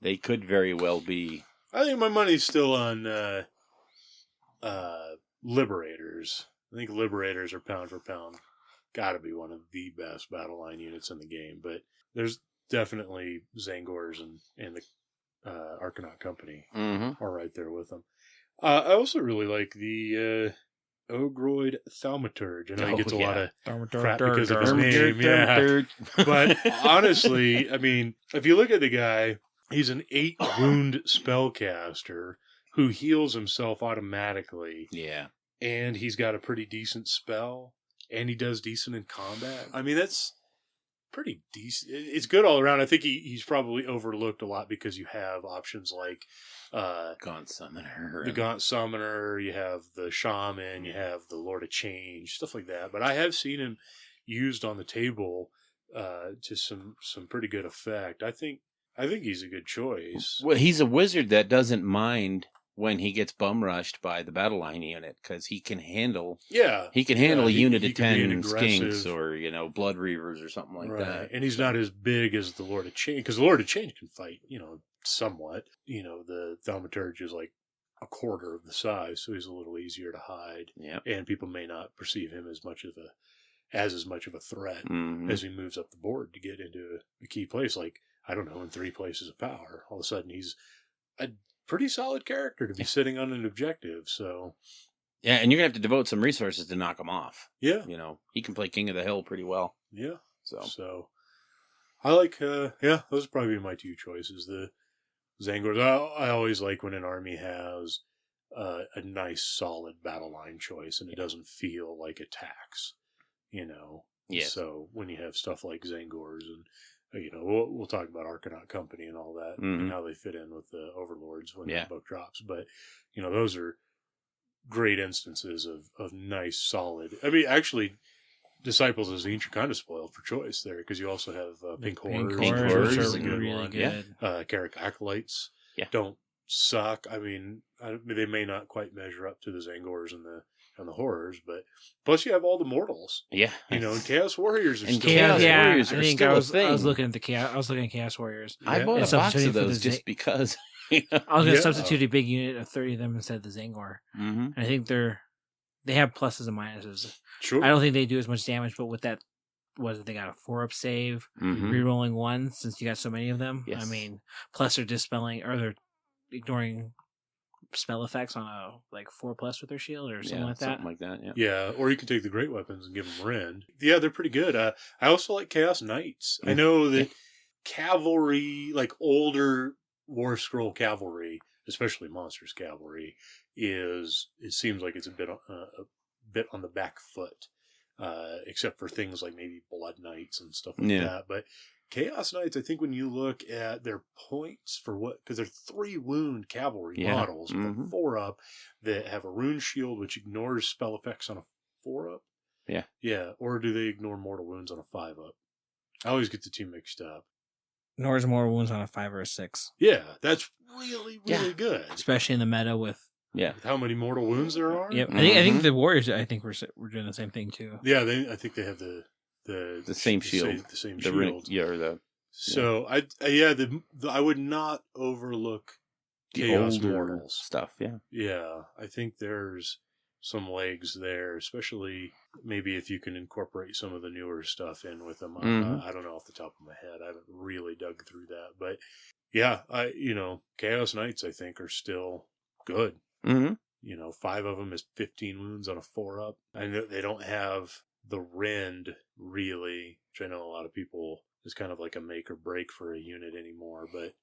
they could very well be. I think my money's still on Liberators. I think Liberators are pound for pound. Got to be one of the best battle line units in the game. But there's definitely Zangors and the Arcanaut Company Mm-hmm. are right there with them. I also really like the Ogroid Thaumaturge. I know he gets a lot of crap because of his name. Yeah. But honestly, I mean, if you look at the guy, he's an 8 wound spellcaster who heals himself automatically, Yeah. and he's got a pretty decent spell, and he does decent in combat. I mean, that's pretty decent. It's good all around. I think he's probably overlooked a lot because you have options like Gaunt Summoner. the Gaunt Summoner, you have the Shaman, you have the Lord of Change, stuff like that. But I have seen him used on the table to some pretty good effect. I think he's a good choice. Well, he's a wizard that doesn't mind when he gets bum rushed by the battle line unit because he can handle Yeah, a unit he of can be 10 an skinks aggressive- or Blood Reavers or something like that. And he's not as big as the Lord of Change, because the Lord of Change can fight, somewhat. The Thaumaturge is like a quarter of the size, so he's a little easier to hide. Yeah. And people may not perceive him as much of a threat Mhm. as he moves up the board to get into a key place. Like, I don't know, in 3 places of power, all of a sudden he's a pretty solid character to be sitting on an objective. So Yeah, and you're going to have to devote some resources to knock him off. yeah, He can play King of the Hill pretty well. yeah. So, So I like, those would probably be my 2 choices. The Zangors. I always like when an army has a nice, solid battle line choice, and it doesn't feel like a tax. Yes. So when you have stuff like Zangors and we'll talk about Arcanaut Company and all that, Mhm. and how they fit in with the Overlords when Yeah. that book drops. But those are great instances of nice, solid. I mean, actually, Disciples of Zinch are kind of spoiled for choice there, because you also have Pink Horrors. Pink Horrors Horrors are are a good really one. good. Carrick Acolytes Yeah. don't suck. I mean, they may not quite measure up to the Zangors and the Horrors, but plus you have all the mortals. yeah. And Chaos Warriors are And still Chaos there. Warriors I are think still I a was thing. looking at Chaos Warriors. I Yeah. bought And a box substituting of for the those just because. I was going to Yeah. substitute a big unit of 30 of them instead of the Zangor. Mm-hmm. And I think they have pluses and minuses. Sure. I don't think they do as much damage, but with that, they got a 4-up save, Mm-hmm. rerolling 1 since you got so many of them. Yes. I mean, plus they're dispelling, or they're ignoring spell effects on a 4+ with their shield or something like that. Something like that, yeah. Yeah, or you can take the Great Weapons and give them Rend. Yeah, they're pretty good. I also like Chaos Knights. I know that cavalry, like older War Scroll cavalry, especially Monsters cavalry, it seems like it's a bit on the back foot, except for things like maybe Blood Knights and stuff like Yeah. that. But Chaos Knights, I think when you look at their points for because they're 3 wound cavalry Yeah. models, Mhm. but 4-up that have a rune shield which ignores spell effects on a 4-up. Yeah. Yeah. Or do they ignore mortal wounds on a 5-up? I always get the 2 mixed up. Nors more wounds on a 5 or a 6, Yeah, that's really, really Yeah. good. especially in the meta with. Yeah. With how many mortal wounds there are? Yep, I think Mhm. the Warriors. I think we're doing the same thing too. Yeah, I think they have the same shield. The same The shield. the So I would not overlook Chaos older Mortals. stuff, yeah. Yeah, I think there's some legs there, especially maybe if you can incorporate some of the newer stuff in with them. Mhm. I don't know off the top of my head. I haven't really dug through that, but yeah, Chaos Knights I think are still good. Mm-hmm. 5 of them is 15 wounds on a 4-up. I know they don't have the Rend really, which I know a lot of people is kind of like a make or break for a unit anymore, but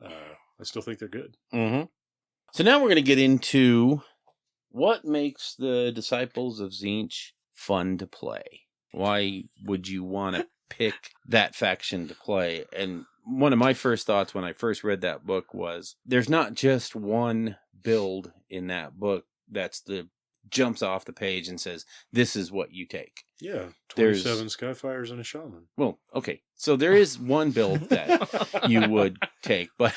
I still think they're good. Mm-hmm. So now we're going to get into what makes the Disciples of Zinch fun to play. Why would you want to pick that faction to play? And one of my first thoughts when I first read that book was there's not just one build in that book that's the jumps off the page and says, "This is what you take." Yeah, There's- 27 Skyfires and a Shaman. Well, okay. So there is one build that you would take, but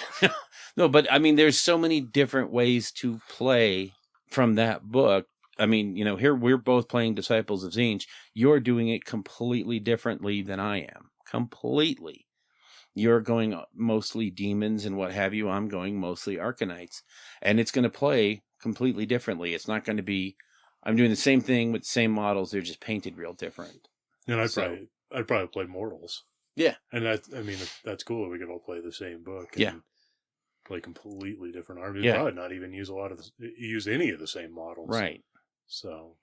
no, but I mean, there's so many different ways to play from that book. I mean, here we're both playing Disciples of Tzeentch. You're doing it completely differently than I am. Completely. You're going mostly demons and what have you. I'm going mostly Arcanites. And it's going to play completely differently. It's not going to be, I'm doing the same thing with the same models. They're just painted real different. And I'd probably play Mortals. Yeah. And that's cool. We could all play the same book. And Yeah. play completely different armies. Yeah. Probably not even use any of the same models. Right. So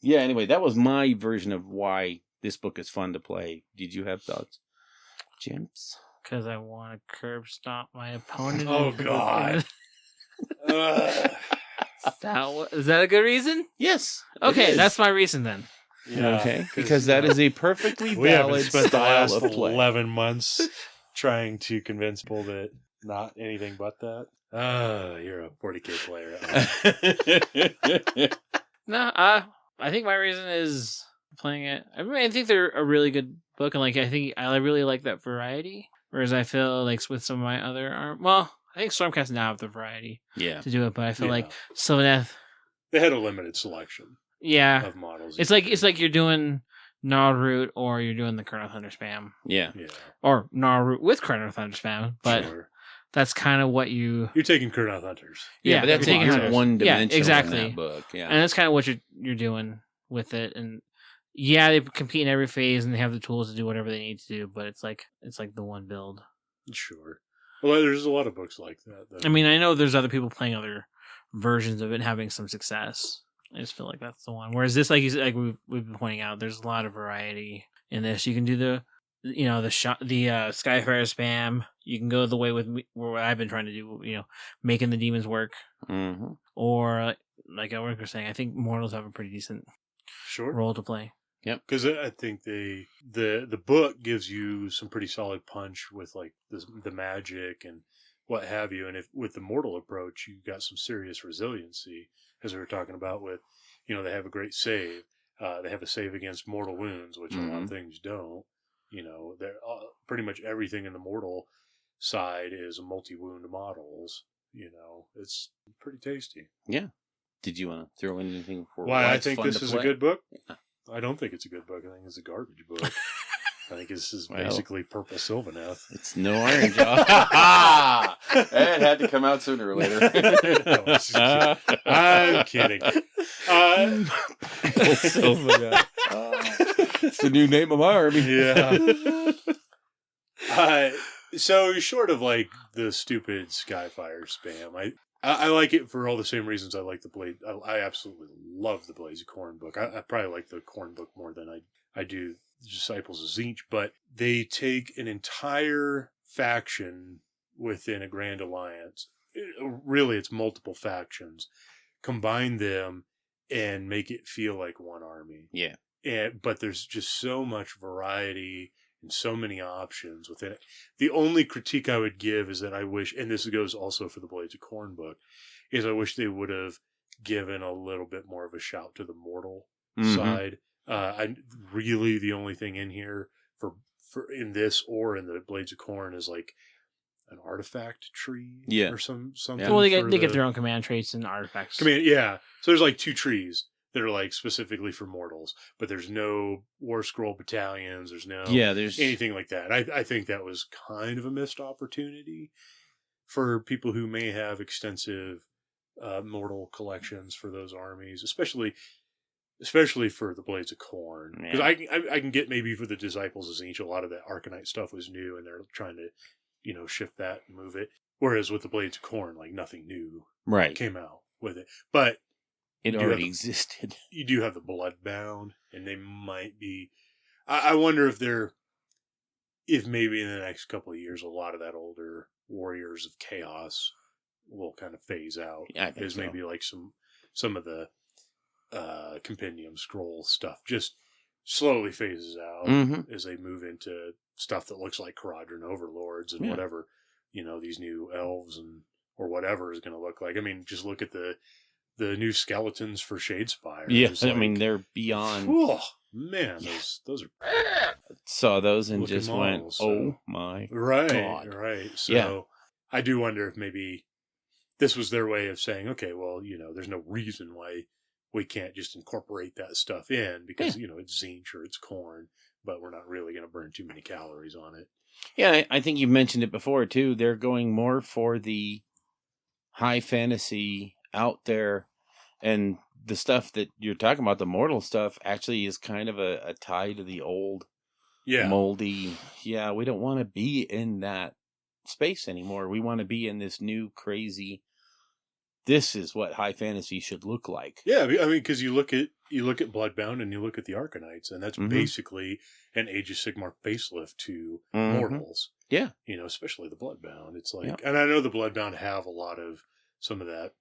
yeah, anyway, that was my version of why this book is fun to play. Did you have thoughts, James? Because I want to curb stomp my opponent. Oh, God. Is that a good reason? Yes. it Okay, is. that's my reason then. yeah, Okay, because that is a perfectly we haven't valid spent the style last of play. 11 months trying to convince people that not anything but that. You're a 40K player. No, I think my reason is playing it. I mean, I think they're a really good book, and like I think I really like that variety. Whereas I feel like with some of my other I think Stormcast now have the variety Yeah. to do it, but I feel Yeah. like Sylvaneth, They had a limited selection yeah, of models. it's like you're doing Gnawroot or you're doing the Kernel Thunder spam, Yeah. Yeah, or Gnawroot with Kernel Thunder spam, but sure. that's kind of what you. You're taking Kurnoth Hunters. Yeah, but that's you're taking not Hunters. one dimensional Yeah, exactly. in that book. Yeah. And that's kind of what you're doing with it. And yeah, they compete in every phase and they have the tools to do whatever they need to do, but it's like the one build. Sure. Well, there's a lot of books like that, though. I mean, I know there's other people playing other versions of it and having some success. I just feel like that's the one. Whereas this, like we've been pointing out, there's a lot of variety in this. You can do the Skyfire spam. You can go the way with what I've been trying to do, making the demons work. Mm-hmm. Or like Elric was saying, I think Mortals have a pretty decent sure. role to play. Because I think the book gives you some pretty solid punch with like the magic and what have you, and if with the mortal approach, you've got some serious resiliency, as we were talking about with, they have a great save. They have a save against mortal wounds, which a lot of things don't. They're pretty much everything in the mortal side is multi-wound models. It's pretty tasty. Yeah. Did you want to throw in anything for Why I it's think fun this to is play? a good book? Yeah. I don't think it's a good book. I think it's a garbage book. I think this is Well. basically purple Sylvaneth. It's no Iron Jaw. It had to come out sooner or later. No, I'm just kidding. I'm kidding. It's the new name of my army. Yeah. So short of like the stupid Skyfire spam, I like it for all the same reasons I like the Blade. I absolutely love the Blades of Corn book. I probably like the Corn book more than I do Disciples of Tzeentch, but they take an entire faction within a Grand Alliance. Really, it's multiple factions. Combine them and make it feel like one army. Yeah. But there's just so much variety and so many options within it. The only critique I would give is that I wish, and this goes also for the Blades of Corn book, is I wish they would have given a little bit more of a shout to the mortal side. Really the only thing in here for in this or in the Blades of Corn is like an artifact tree or something. Yeah. Well, they get their own command traits and artifacts. So there's like 2 trees that are like specifically for mortals, but there's no War Scroll battalions. There's no there's anything like that. I think that was kind of a missed opportunity for people who may have extensive mortal collections for those armies, especially for the Blades of Corn. Because I can get maybe for the Disciples of Tzeentch, a lot of that Arcanite stuff was new, and they're trying to shift that and move it. Whereas with the Blades of Corn, like nothing new came out with it, but it already existed. You do have the Bloodbound, and they might be. I wonder if maybe in the next couple of years, a lot of that older Warriors of Chaos will kind of phase out. Yeah, I think There's maybe like some of the compendium scroll stuff just slowly phases out as they move into stuff that looks like Caradron Overlords and whatever these new elves or whatever is going to look like. I mean, just look at the the new skeletons for Shadespire. Yeah, It's I mean, like, they're beyond. oh, man, those are Saw those and looking just models, so- went, oh my right, God. right. So Yeah. I do wonder if maybe this was their way of saying, okay, well, there's no reason why we can't just incorporate that stuff in because, it's Zinch or it's corn, but we're not really going to burn too many calories on it. Yeah, I think you mentioned it before too. They're going more for the high fantasy out there, and the stuff that you're talking about, the mortal stuff, actually is kind of a tie to the old, moldy. Yeah, we don't want to be in that space anymore. We want to be in this new crazy. This is what high fantasy should look like. Yeah, I mean, because you look at Bloodbound and you look at the Arcanites, and that's basically an Age of Sigmar facelift to mortals. Yeah, especially the Bloodbound. It's like, and I know the Bloodbound have a lot of some of that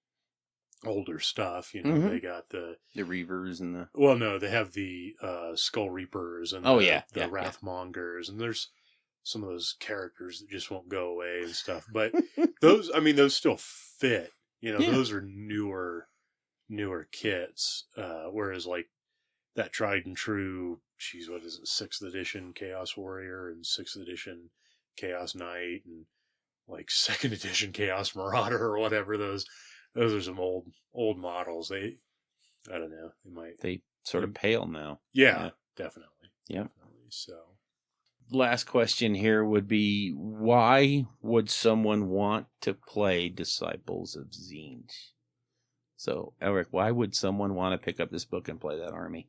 older stuff. They got the Reavers and the. Well, no, they have the Skull Reapers and the Wrathmongers, and there's some of those characters that just won't go away and stuff. But those still fit. Those are newer kits. Whereas like that tried and true, what is it, 6th edition Chaos Warrior and 6th edition Chaos Knight and like 2nd edition Chaos Marauder or whatever, those are some old models. I don't know. They sort of pale now. Yeah. Definitely. Yeah. Definitely. So. Last question here would be, why would someone want to play Disciples of Zinch? So, Elric, why would someone want to pick up this book and play that army?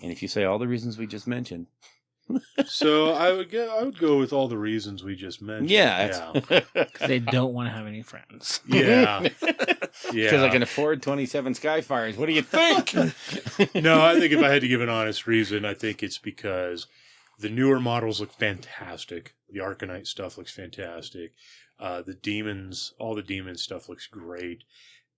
And if you say all the reasons we just mentioned. So I would go with all the reasons we just mentioned. Yeah. They don't want to have any friends. Yeah. Because I can afford 27 Skyfires. What do you think? No, I think if I had to give an honest reason, I think it's because the newer models look fantastic. The Arcanite stuff looks fantastic. The demons, all the demon stuff looks great.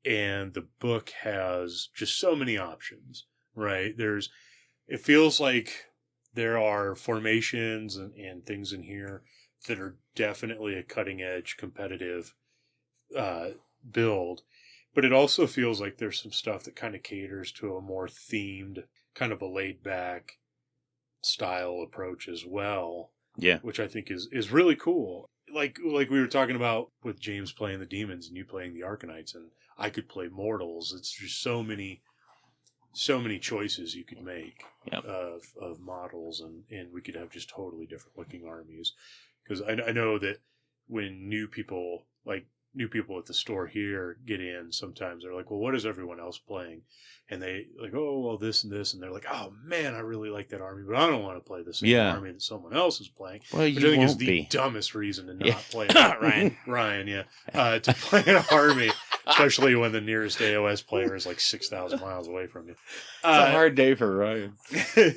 And the book has just so many options, right? It feels like there are formations and things in here that are definitely a cutting edge competitive build. But it also feels like there's some stuff that kind of caters to a more themed, kind of a laid back style approach as well. Yeah. Which I think is really cool. Like we were talking about with James playing the demons and you playing the Arcanites, and I could play mortals. It's just so many choices you could make of models, and we could have just totally different looking armies. Because I know that when new people at the store here get in, sometimes they're like, well, what is everyone else playing? And they like, oh, well, this and this. And they're like, oh, man, I really like that army, but I don't want to play the same army that someone else is playing. Well, which I think is the dumbest reason to not play Ryan, to play an army, especially when the nearest AOS player is like 6,000 miles away from you. It's a hard day for Ryan.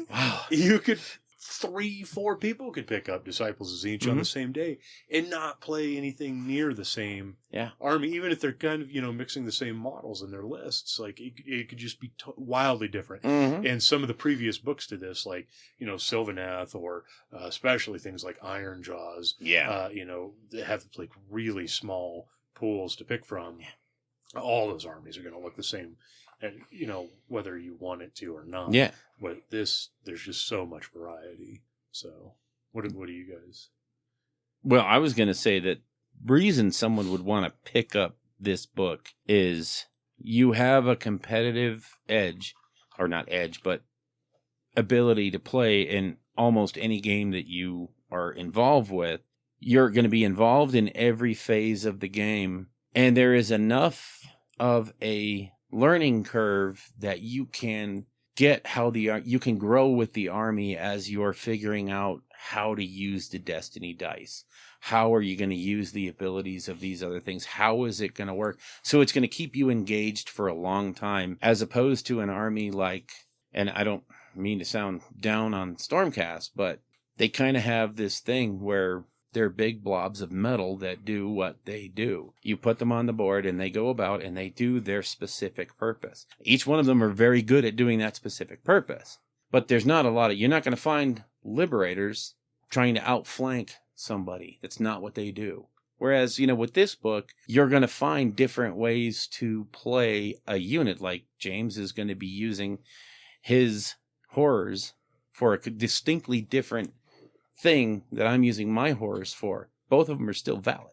Wow. You could... 3-4 people could pick up Disciples of Zinch on the same day and not play anything near the same army, even if they're kind of, mixing the same models in their lists. Like, it could just be wildly different. And some of the previous books to this, like, Sylvaneth or especially things like Iron Jaws, they have like really small pools to pick from. All those armies are going to look the same. And, whether you want it to or not. Yeah. But there's just so much variety. So, what do you guys? Well, I was going to say that reason someone would want to pick up this book is you have a competitive edge, or not edge, but ability to play in almost any game that you are involved with. You're going to be involved in every phase of the game, and there is enough of a learning curve that you can get you can grow with the army as you're figuring out how to use the destiny dice. How are you going to use the abilities of these other things? How is it going to work? So it's going to keep you engaged for a long time, as opposed to an army like, and I don't mean to sound down on Stormcast, but they kind of have this thing where they're big blobs of metal that do what they do. You put them on the board and they go about and they do their specific purpose. Each one of them are very good at doing that specific purpose. But there's not a lot of, you're not going to find liberators trying to outflank somebody. That's not what they do. Whereas, with this book, you're going to find different ways to play a unit. Like James is going to be using his horrors for a distinctly different thing that I'm using my horrors for. Both of them are still valid.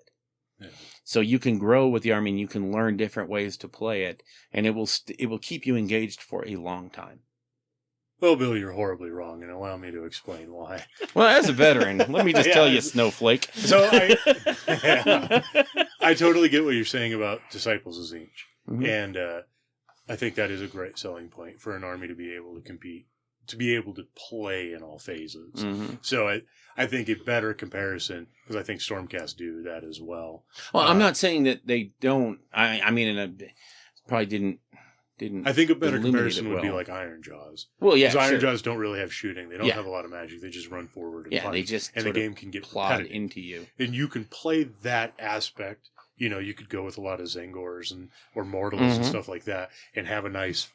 Yeah. So you can grow with the army and you can learn different ways to play it, and it will keep you engaged for a long time. Well, Bill, you're horribly wrong, and allow me to explain why. Well, as a veteran, let me just tell you, Snowflake. So I totally get what you're saying about Disciples of Tzeentch. Mm-hmm. And I think that is a great selling point for an army to be able to compete, to be able to play in all phases. Mm-hmm. So I think a better comparison, because I think Stormcast do that as well. Well, I'm not saying that they don't. I mean, probably didn't. I think a better comparison would be like Iron Jaws. Well, yeah, because Iron Jaws don't really have shooting. They don't have a lot of magic. They just run forward and punch. They just and the game can get plod into you. And you can play that aspect. You could go with a lot of Zengors or Mortals and stuff like that, and have a nice,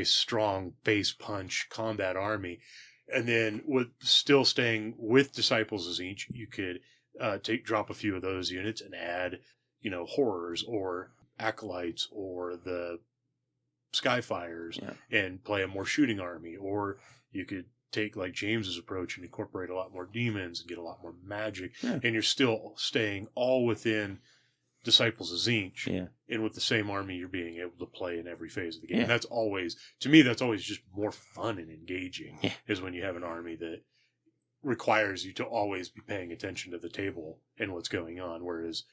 strong base punch combat army. And then with still staying with Disciples of Tzeentch, you could drop a few of those units and add, horrors or acolytes or the Skyfires and play a more shooting army. Or you could take like James's approach and incorporate a lot more demons and get a lot more magic. Yeah. And you're still staying all within Disciples of Tzeentch. Yeah. And with the same army, you're being able to play in every phase of the game. Yeah. And that's always just more fun and engaging is when you have an army that requires you to always be paying attention to the table and what's going on. Whereas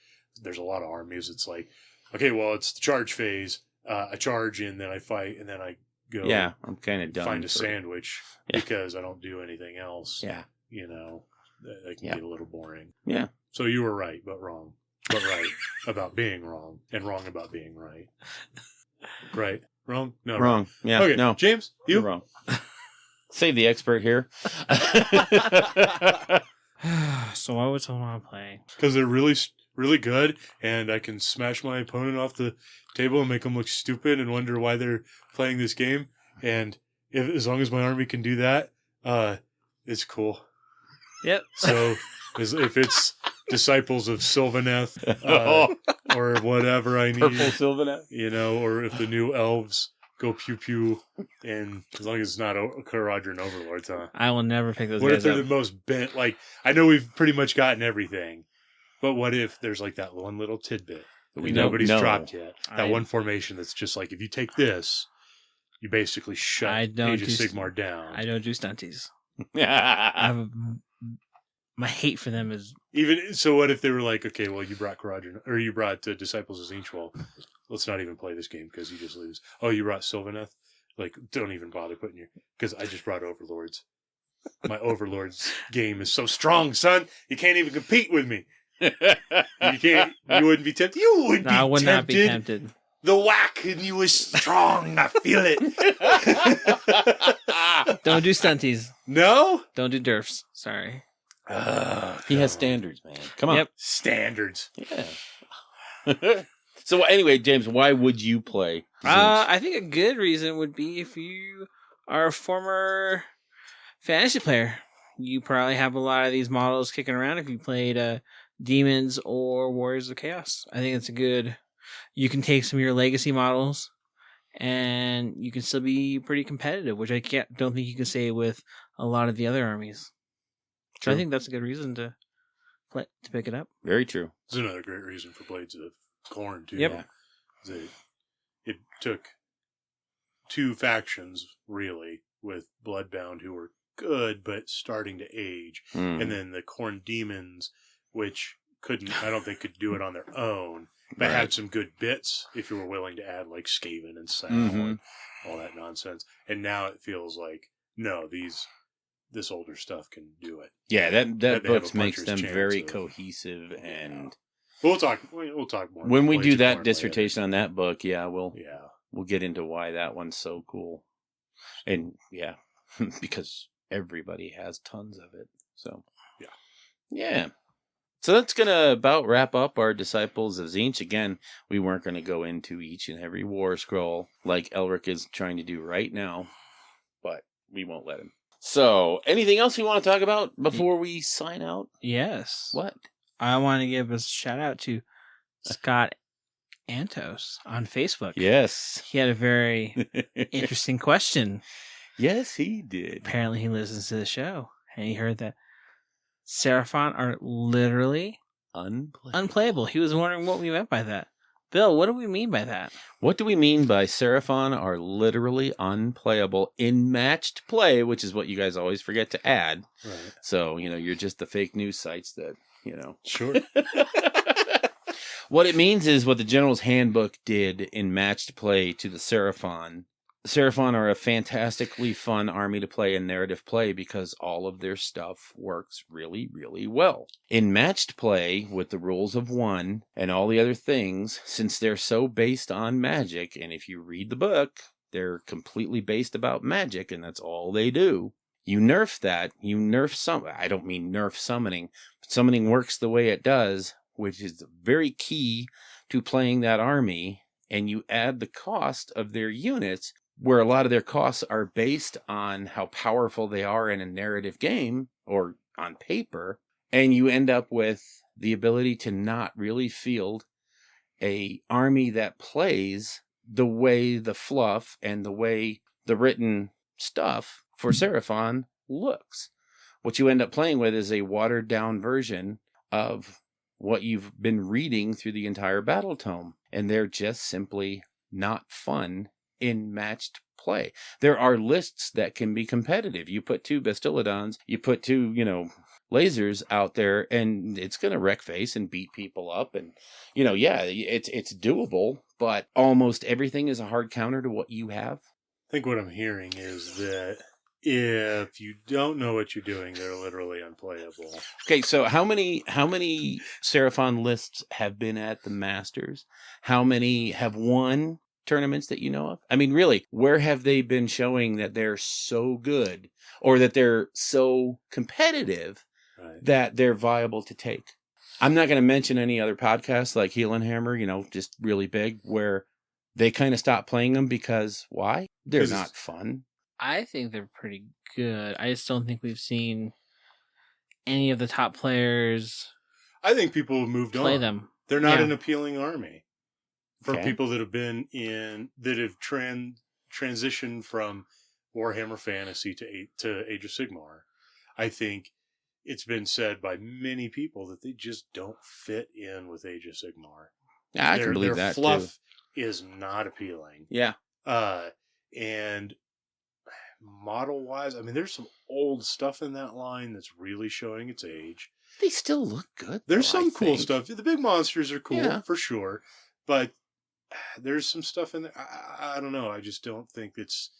there's a lot of armies, it's like, okay, well, it's the charge phase. I charge and then I fight and then I go. Yeah, I'm kind of done. Find a sandwich because I don't do anything else. Yeah, that can get a little boring. Yeah. So you were right, but wrong. But right about being wrong and wrong about being right. Right? Wrong? No. Wrong. Yeah. Okay. No. James, you're wrong. Save the expert here. So why would someone want to play? Because they're really, really good, and I can smash my opponent off the table and make them look stupid and wonder why they're playing this game. And as long as my army can do that, it's cool. Yep. So if it's Disciples of Sylvaneth or whatever I need, Purple Sylvaneth, or if the new elves go pew pew, and as long as it's not Kharadron Overlords, huh? I will never pick those. What guys if they're up. the most bent? Like, I know we've pretty much gotten everything, but what if there's like that one little tidbit that nobody's dropped yet? That one formation that's just like, if you take this, you basically shut Age of Sigmar down. I don't do stunties. My hate for them is even so. What if they were like, okay, well, you brought Kharadron, or you brought Disciples of Tzeentch? Well, let's not even play this game because you just lose. Oh, you brought Sylvaneth? Like, don't even bother putting your, because I just brought Overlords. My Overlords game is so strong, son. You can't even compete with me. You wouldn't be tempted. You would be tempted. I would not be tempted. The whack in you is strong. I feel it. Don't do stunties. No? Don't do derfs. Sorry. He has standards, man. Come on. Yep. Standards. Yeah. So anyway, James, why would you play? I think a good reason would be if you are a former fantasy player. You probably have a lot of these models kicking around if you played Demons or Warriors of Chaos. I think it's a good... You can take some of your legacy models and you can still be pretty competitive, which don't think you can say with a lot of the other armies. So I think that's a good reason to pick it up. Very true. It's another great reason for Blades of Khorne, too. Yep. It took two factions, really, with Bloodbound, who were good, but starting to age. And then the Khorne Demons, which I don't think could do it on their own, but had some good bits if you were willing to add, like, Skaven and Sal and all that nonsense. And now it feels like, no, this older stuff can do it. Yeah, that book makes them very cohesive, and we'll talk more when we do that dissertation on that book. We'll get into why that one's so cool, and because everybody has tons of it. So yeah. So that's gonna about wrap up our Disciples of Tzeentch. Again, we weren't gonna go into each and every war scroll like Elric is trying to do right now, but we won't let him. So, anything else you want to talk about before we sign out? Yes. What? I want to give a shout out to Scott Antos on Facebook. Yes. He had a very interesting question. Yes, he did. Apparently, he listens to the show, and he heard that Seraphon are literally unplayable. He was wondering what we meant by that. Bill, what do we mean by that? What do we mean by Seraphon are literally unplayable in matched play, which is what you guys always forget to add. Right. So, you're just the fake news sites that, Sure. What it means is what the General's Handbook did in matched play to the Seraphon. Seraphon are a fantastically fun army to play in narrative play because all of their stuff works really, really well. In matched play, with the rules of 1 and all the other things, since they're so based on magic, and if you read the book, they're completely based about magic, and that's all they do. You nerf that. You nerf I don't mean nerf summoning, but summoning works the way it does, which is very key to playing that army, and you add the cost of their units, where a lot of their costs are based on how powerful they are in a narrative game or on paper, and you end up with the ability to not really field a army that plays the way the fluff and the way the written stuff for Seraphon looks. What you end up playing with is a watered down version of what you've been reading through the entire battle tome, and they're just simply not fun in matched play. There are lists that can be competitive. You put 2 Bastiladons, you put 2, lasers out there, and it's going to wreck face and beat people up. And, it's doable, but almost everything is a hard counter to what you have. I think what I'm hearing is that if you don't know what you're doing, they're literally unplayable. Okay, so how many Seraphon lists have been at the Masters? How many have won tournaments that you know of? I mean, really, where have they been showing that they're so good or that they're so competitive that they're viable to take? I'm not going to mention any other podcasts like Heel and Hammer, just really big, where they kind of stopped playing them because why? They're not fun. I think they're pretty good. I just don't think we've seen any of the top players. I think people have moved play on. them. They're not an appealing army. For Okay. people that have been that have transitioned from Warhammer Fantasy to Age of Sigmar, I think it's been said by many people that they just don't fit in with Age of Sigmar. Yeah, I can believe their that fluff too. is not appealing. Yeah. And model-wise, I mean, there's some old stuff in that line that's really showing its age. They still look good. There's though, some I cool think. stuff. The big monsters are cool, Yeah. for sure. But there's some stuff in there. I don't know. I just don't think it's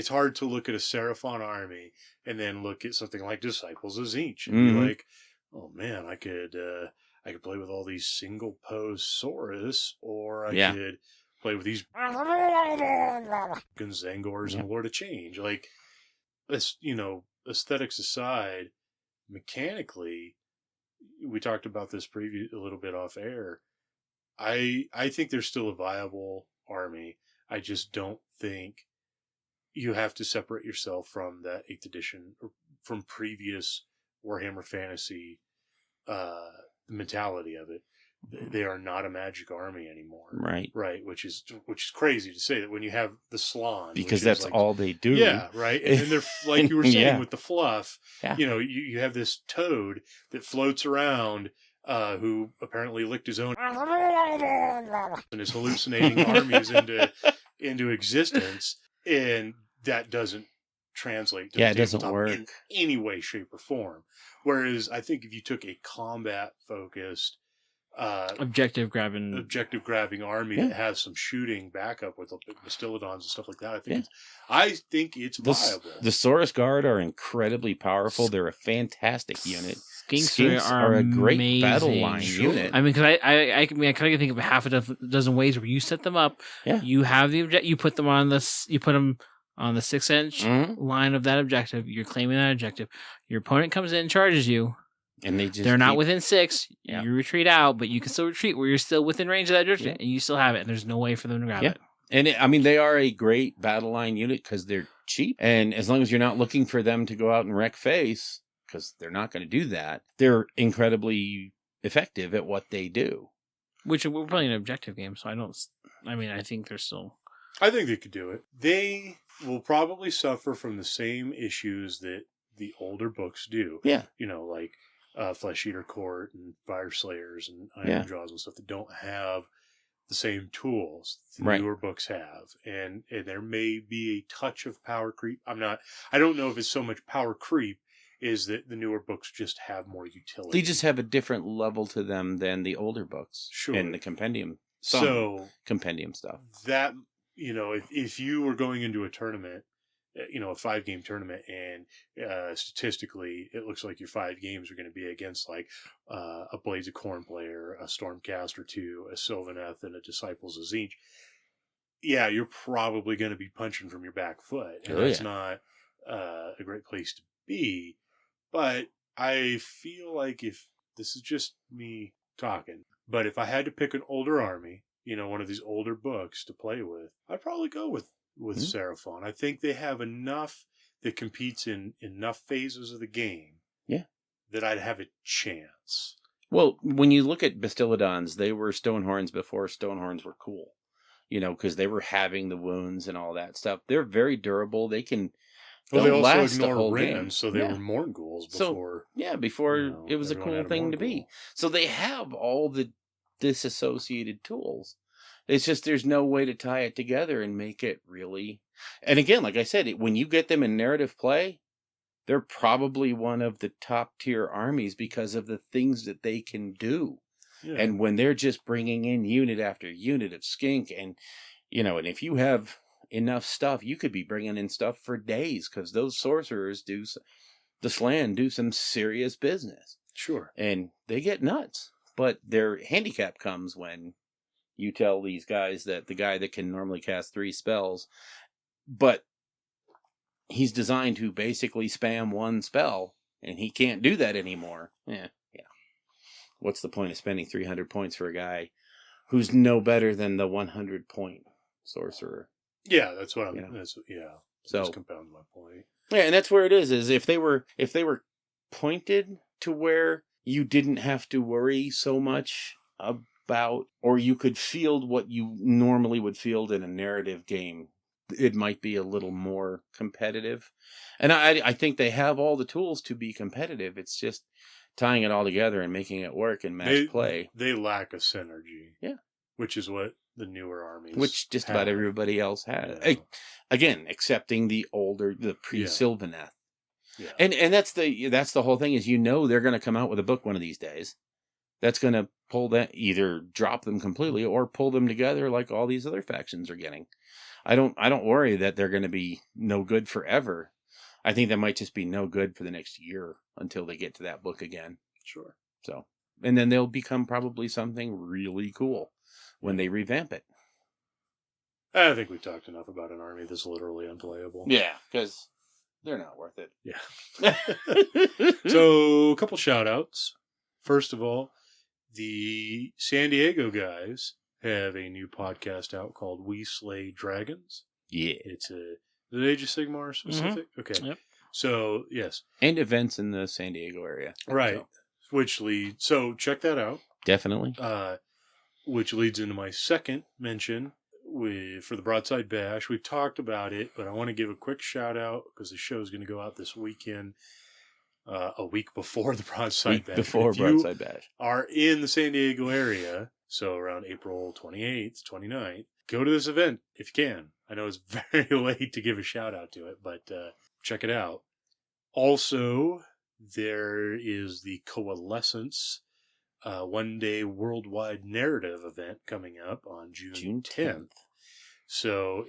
hard to look at a Seraphon army and then look at something like Disciples of Tzeentch and be like, oh man, I could play with all these single pose Saurus, or I could play with these Zangors and Lord of Change. Like, this, aesthetics aside, mechanically, we talked about this a little bit off air. I think they're still a viable army. I just don't think you have to separate yourself from that 8th edition or from previous Warhammer Fantasy mentality of it. They are not a magic army anymore. Right. Right, which is crazy to say that when you have the Slann. Because which that's is like, all they do. Yeah, right. And then they're, like you were saying, Yeah. with the fluff, Yeah. you have this toad that floats around, who apparently licked his own and is hallucinating armies into existence, and that doesn't translate to it the doesn't tabletop work in any way, shape, or form. Whereas I think if you took a combat-focused Objective grabbing army Yeah. that has some shooting backup with Bastiladons and stuff like that, I think it's viable. The Saurus Guard are incredibly powerful. They're a fantastic unit. Skinks are a great amazing. battle line unit. I mean, because I can think of half a dozen ways where you set them up. Yeah. You have you put them on this. You put them on the 6-inch Mhm. line of that objective. You're claiming that objective. Your opponent comes in and charges you. And they're not within 6. Yeah. You retreat out, but you can still retreat where you're still within range of that objective, and you still have it. And there's no way for them to grab it. And they are a great battle line unit because they're cheap. And as long as you're not looking for them to go out and wreck face, because they're not going to do that, they're incredibly effective at what they do. Which we're playing an objective game, so I think they're still... I think they could do it. They will probably suffer from the same issues that the older books do. Yeah. Like Flesh Eater Court and Fire Slayers and Iron Jaws and stuff that don't have the same tools the newer books have. And there may be a touch of power creep. I don't know if it's so much power creep is that the newer books just have more utility. They just have a different level to them than the older books. Sure. And the compendium. Compendium stuff. That, if you were going into a tournament, a 5-game tournament, and statistically, it looks like your 5 games are going to be against like a Blades of Corn player, a Stormcaster 2, a Sylvaneth, and a Disciples of Tzeentch. Yeah, you're probably going to be punching from your back foot, and that's not a great place to be. But I feel like if this is just me talking, but if I had to pick an older army, one of these older books to play with, I'd probably go with Seraphon. I think they have enough that competes in enough phases of the game that I'd have a chance. Well, when you look at Bastiladons, they were Stonehorns before Stonehorns were cool. Because they were having the wounds and all that stuff. They're very durable. They can they also last the ignore whole Ren, game. so they were Morghuls before. Before it was a everyone cool had a thing to be. Morgul. So they have all the disassociated tools. It's just there's no way to tie it together and make it really... And again, like I said, when you get them in narrative play, they're probably one of the top tier armies because of the things that they can do. Yeah. And when they're just bringing in unit after unit of skink and if you have enough stuff, you could be bringing in stuff for days because those sorcerers the Slan do some serious business. Sure. And they get nuts. But their handicap comes when you tell these guys that the guy that can normally cast 3 spells, but he's designed to basically spam 1 spell, and he can't do that anymore. Yeah. What's the point of spending 300 points for a guy who's no better than the 100-point sorcerer? Yeah, that's what I'm... So just compound my point. Yeah, and that's where it is if they were pointed to where you didn't have to worry so much about, or you could field what you normally would field in a narrative game, it might be a little more competitive. And I think they have all the tools to be competitive. It's just tying it all together and making it work in match play. They lack a synergy. Yeah. Which is what the newer armies which just have. About everybody else has. Yeah. Again, excepting the pre-Sylvaneth. Yeah. And that's the whole thing is they're going to come out with a book one of these days that's going to pull that, either drop them completely or pull them together like all these other factions are getting. I don't worry that they're going to be no good forever. I think they might just be no good for the next year until they get to that book again. Sure. So, and then they'll become probably something really cool when they revamp it. I think we talked enough about an army that's literally unplayable. Yeah, because they're not worth it. Yeah. So, a couple shout outs. First of all, the San Diego guys have a new podcast out called We Slay Dragons. Yeah. It's the Age of Sigmar specific? Mm-hmm. Okay. Yep. So, yes. And events in the San Diego area. Right. So check that out. Definitely. Which leads into my second mention for the Broadside Bash. We've talked about it, but I want to give a quick shout out because the show is going to go out this weekend, a week before the Broadside Bash. Before Broadside Bash. Are in the San Diego area, so around April 28th, 29th, go to this event if you can. I know it's very late to give a shout out to it, but check it out. Also, there is the Coalescence one-day worldwide narrative event coming up on June 10th. So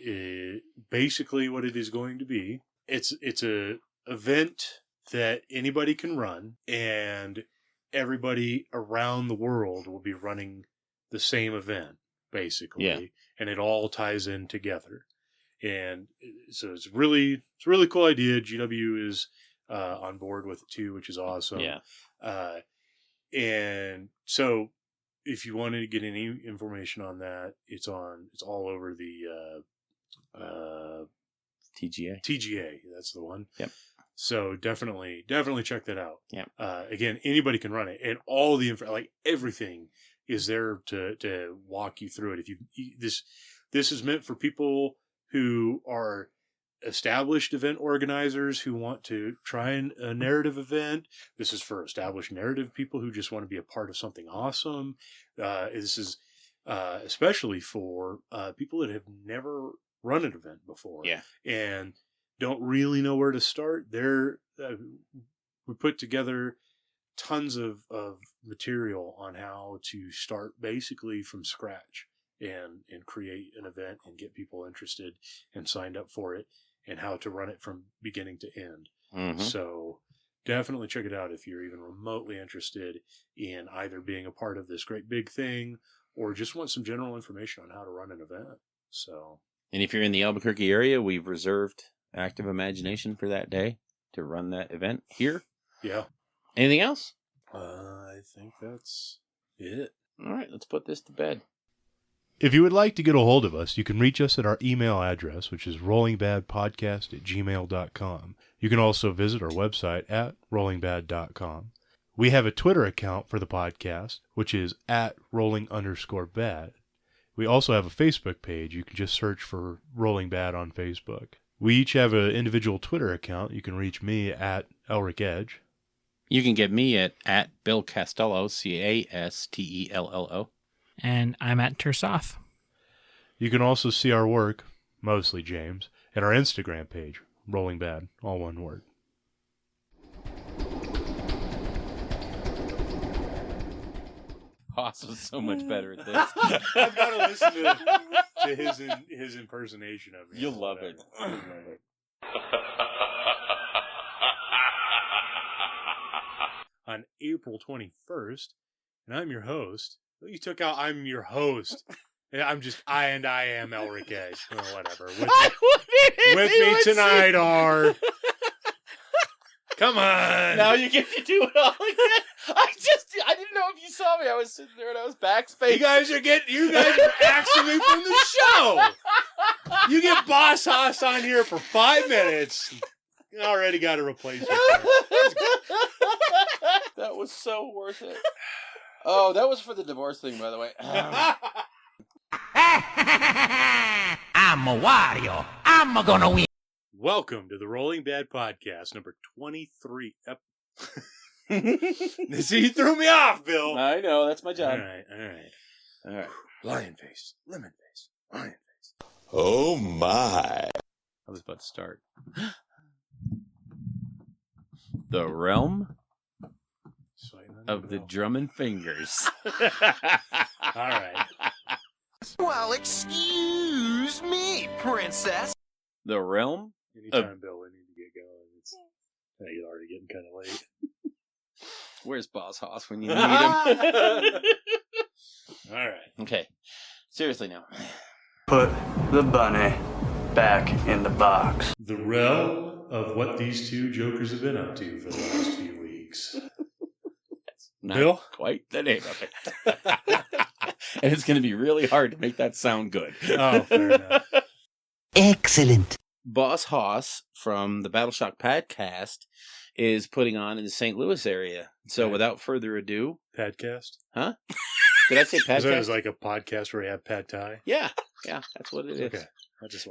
basically what it is going to be, it's a event that anybody can run, and everybody around the world will be running the same event, basically. Yeah. And it all ties in together. And so it's a really cool idea. GW is on board with it too, which is awesome. Yeah. And so if you wanted to get any information on that, it's all over the TGA. TGA, that's the one. Yep. So definitely check that out. Yeah. Again, anybody can run it, and all the like everything is there to walk you through it. If you this is meant for people who are established event organizers who want to try a narrative event. This is for established narrative people who just want to be a part of something awesome. This is especially for people that have never run an event before. Yeah. And don't really know where to start. We put together tons of material on how to start basically from scratch and create an event and get people interested and signed up for it, and how to run it from beginning to end. Mm-hmm. So definitely check it out if you're even remotely interested in either being a part of this great big thing or just want some general information on how to run an event. So, and if you're in the Albuquerque area, we've reserved Active Imagination for that day to run that event here. Yeah. Anything else? I think that's it. All right, let's put this to bed. If you would like to get a hold of us, you can reach us at our email address, which is rollingbadpodcast@gmail.com. You can also visit our website at rollingbad.com. We have a Twitter account for the podcast, which is at rolling_bad. We also have a Facebook page. You can just search for Rolling Bad on Facebook. We each have an individual Twitter account. You can reach me at Elric Edge. You can get me at Bill Castello, Castello. And I'm at Tersoth. You can also see our work, mostly James, at our Instagram page, Rolling Bad, all one word. Haas was so much better at this. I've got to listen to his impersonation of me. You'll love it. On April 21st, and I'm your host. You took out I'm your host. I am Elric Edge. Or whatever. With me tonight are... Come on. Now you get to do it all again. I didn't know if you saw me. I was sitting there and I was backspace. You guys are axing me from the show. You get Boss Haas on here for 5 minutes. You already got a replacement. That was so worth it. Oh, that was for the divorce thing, by the way. I'm a Wario. I'm gonna win. Welcome to the Rolling Bad Podcast, number 23. See, you threw me off, Bill. I know, that's my job. All right. Lion face, lemon face, lion face. Oh my. I was about to start. The realm of the Drummond Fingers. All right. Well, excuse me, princess. The realm? Anytime, Bill, we need to get going. It's already getting kind of late. Where's Boss Haas when you need him? All right. Okay. Seriously now. Put the bunny back in the box. The realm of what these two jokers have been up to for the last few weeks. Not Bill? quite the name of it. And it's going to be really hard to make that sound good. Oh, fair enough. Excellent. Boss Haas from the Battleshock podcast is putting on in the St. Louis area. So without further ado... Podcast? Huh? Did I say podcast? So it was like a podcast where you have pad thai? Yeah, that's what it is. Okay.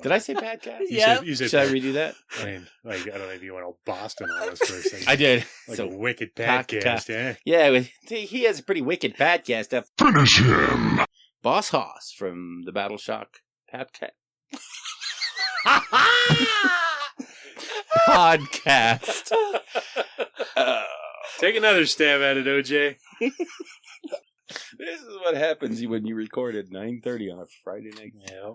Did I say podcast? You said Should I redo that? I mean, I don't know if you went all Boston on us for a second. I did. Like So a wicked podcast, eh? Yeah, he has a pretty wicked podcast. Finish him. Boss Haas from the Battleshock podcast. Podcast. Take another stab at it, OJ. This is what happens when you record at 9:30 on a Friday night. Yeah.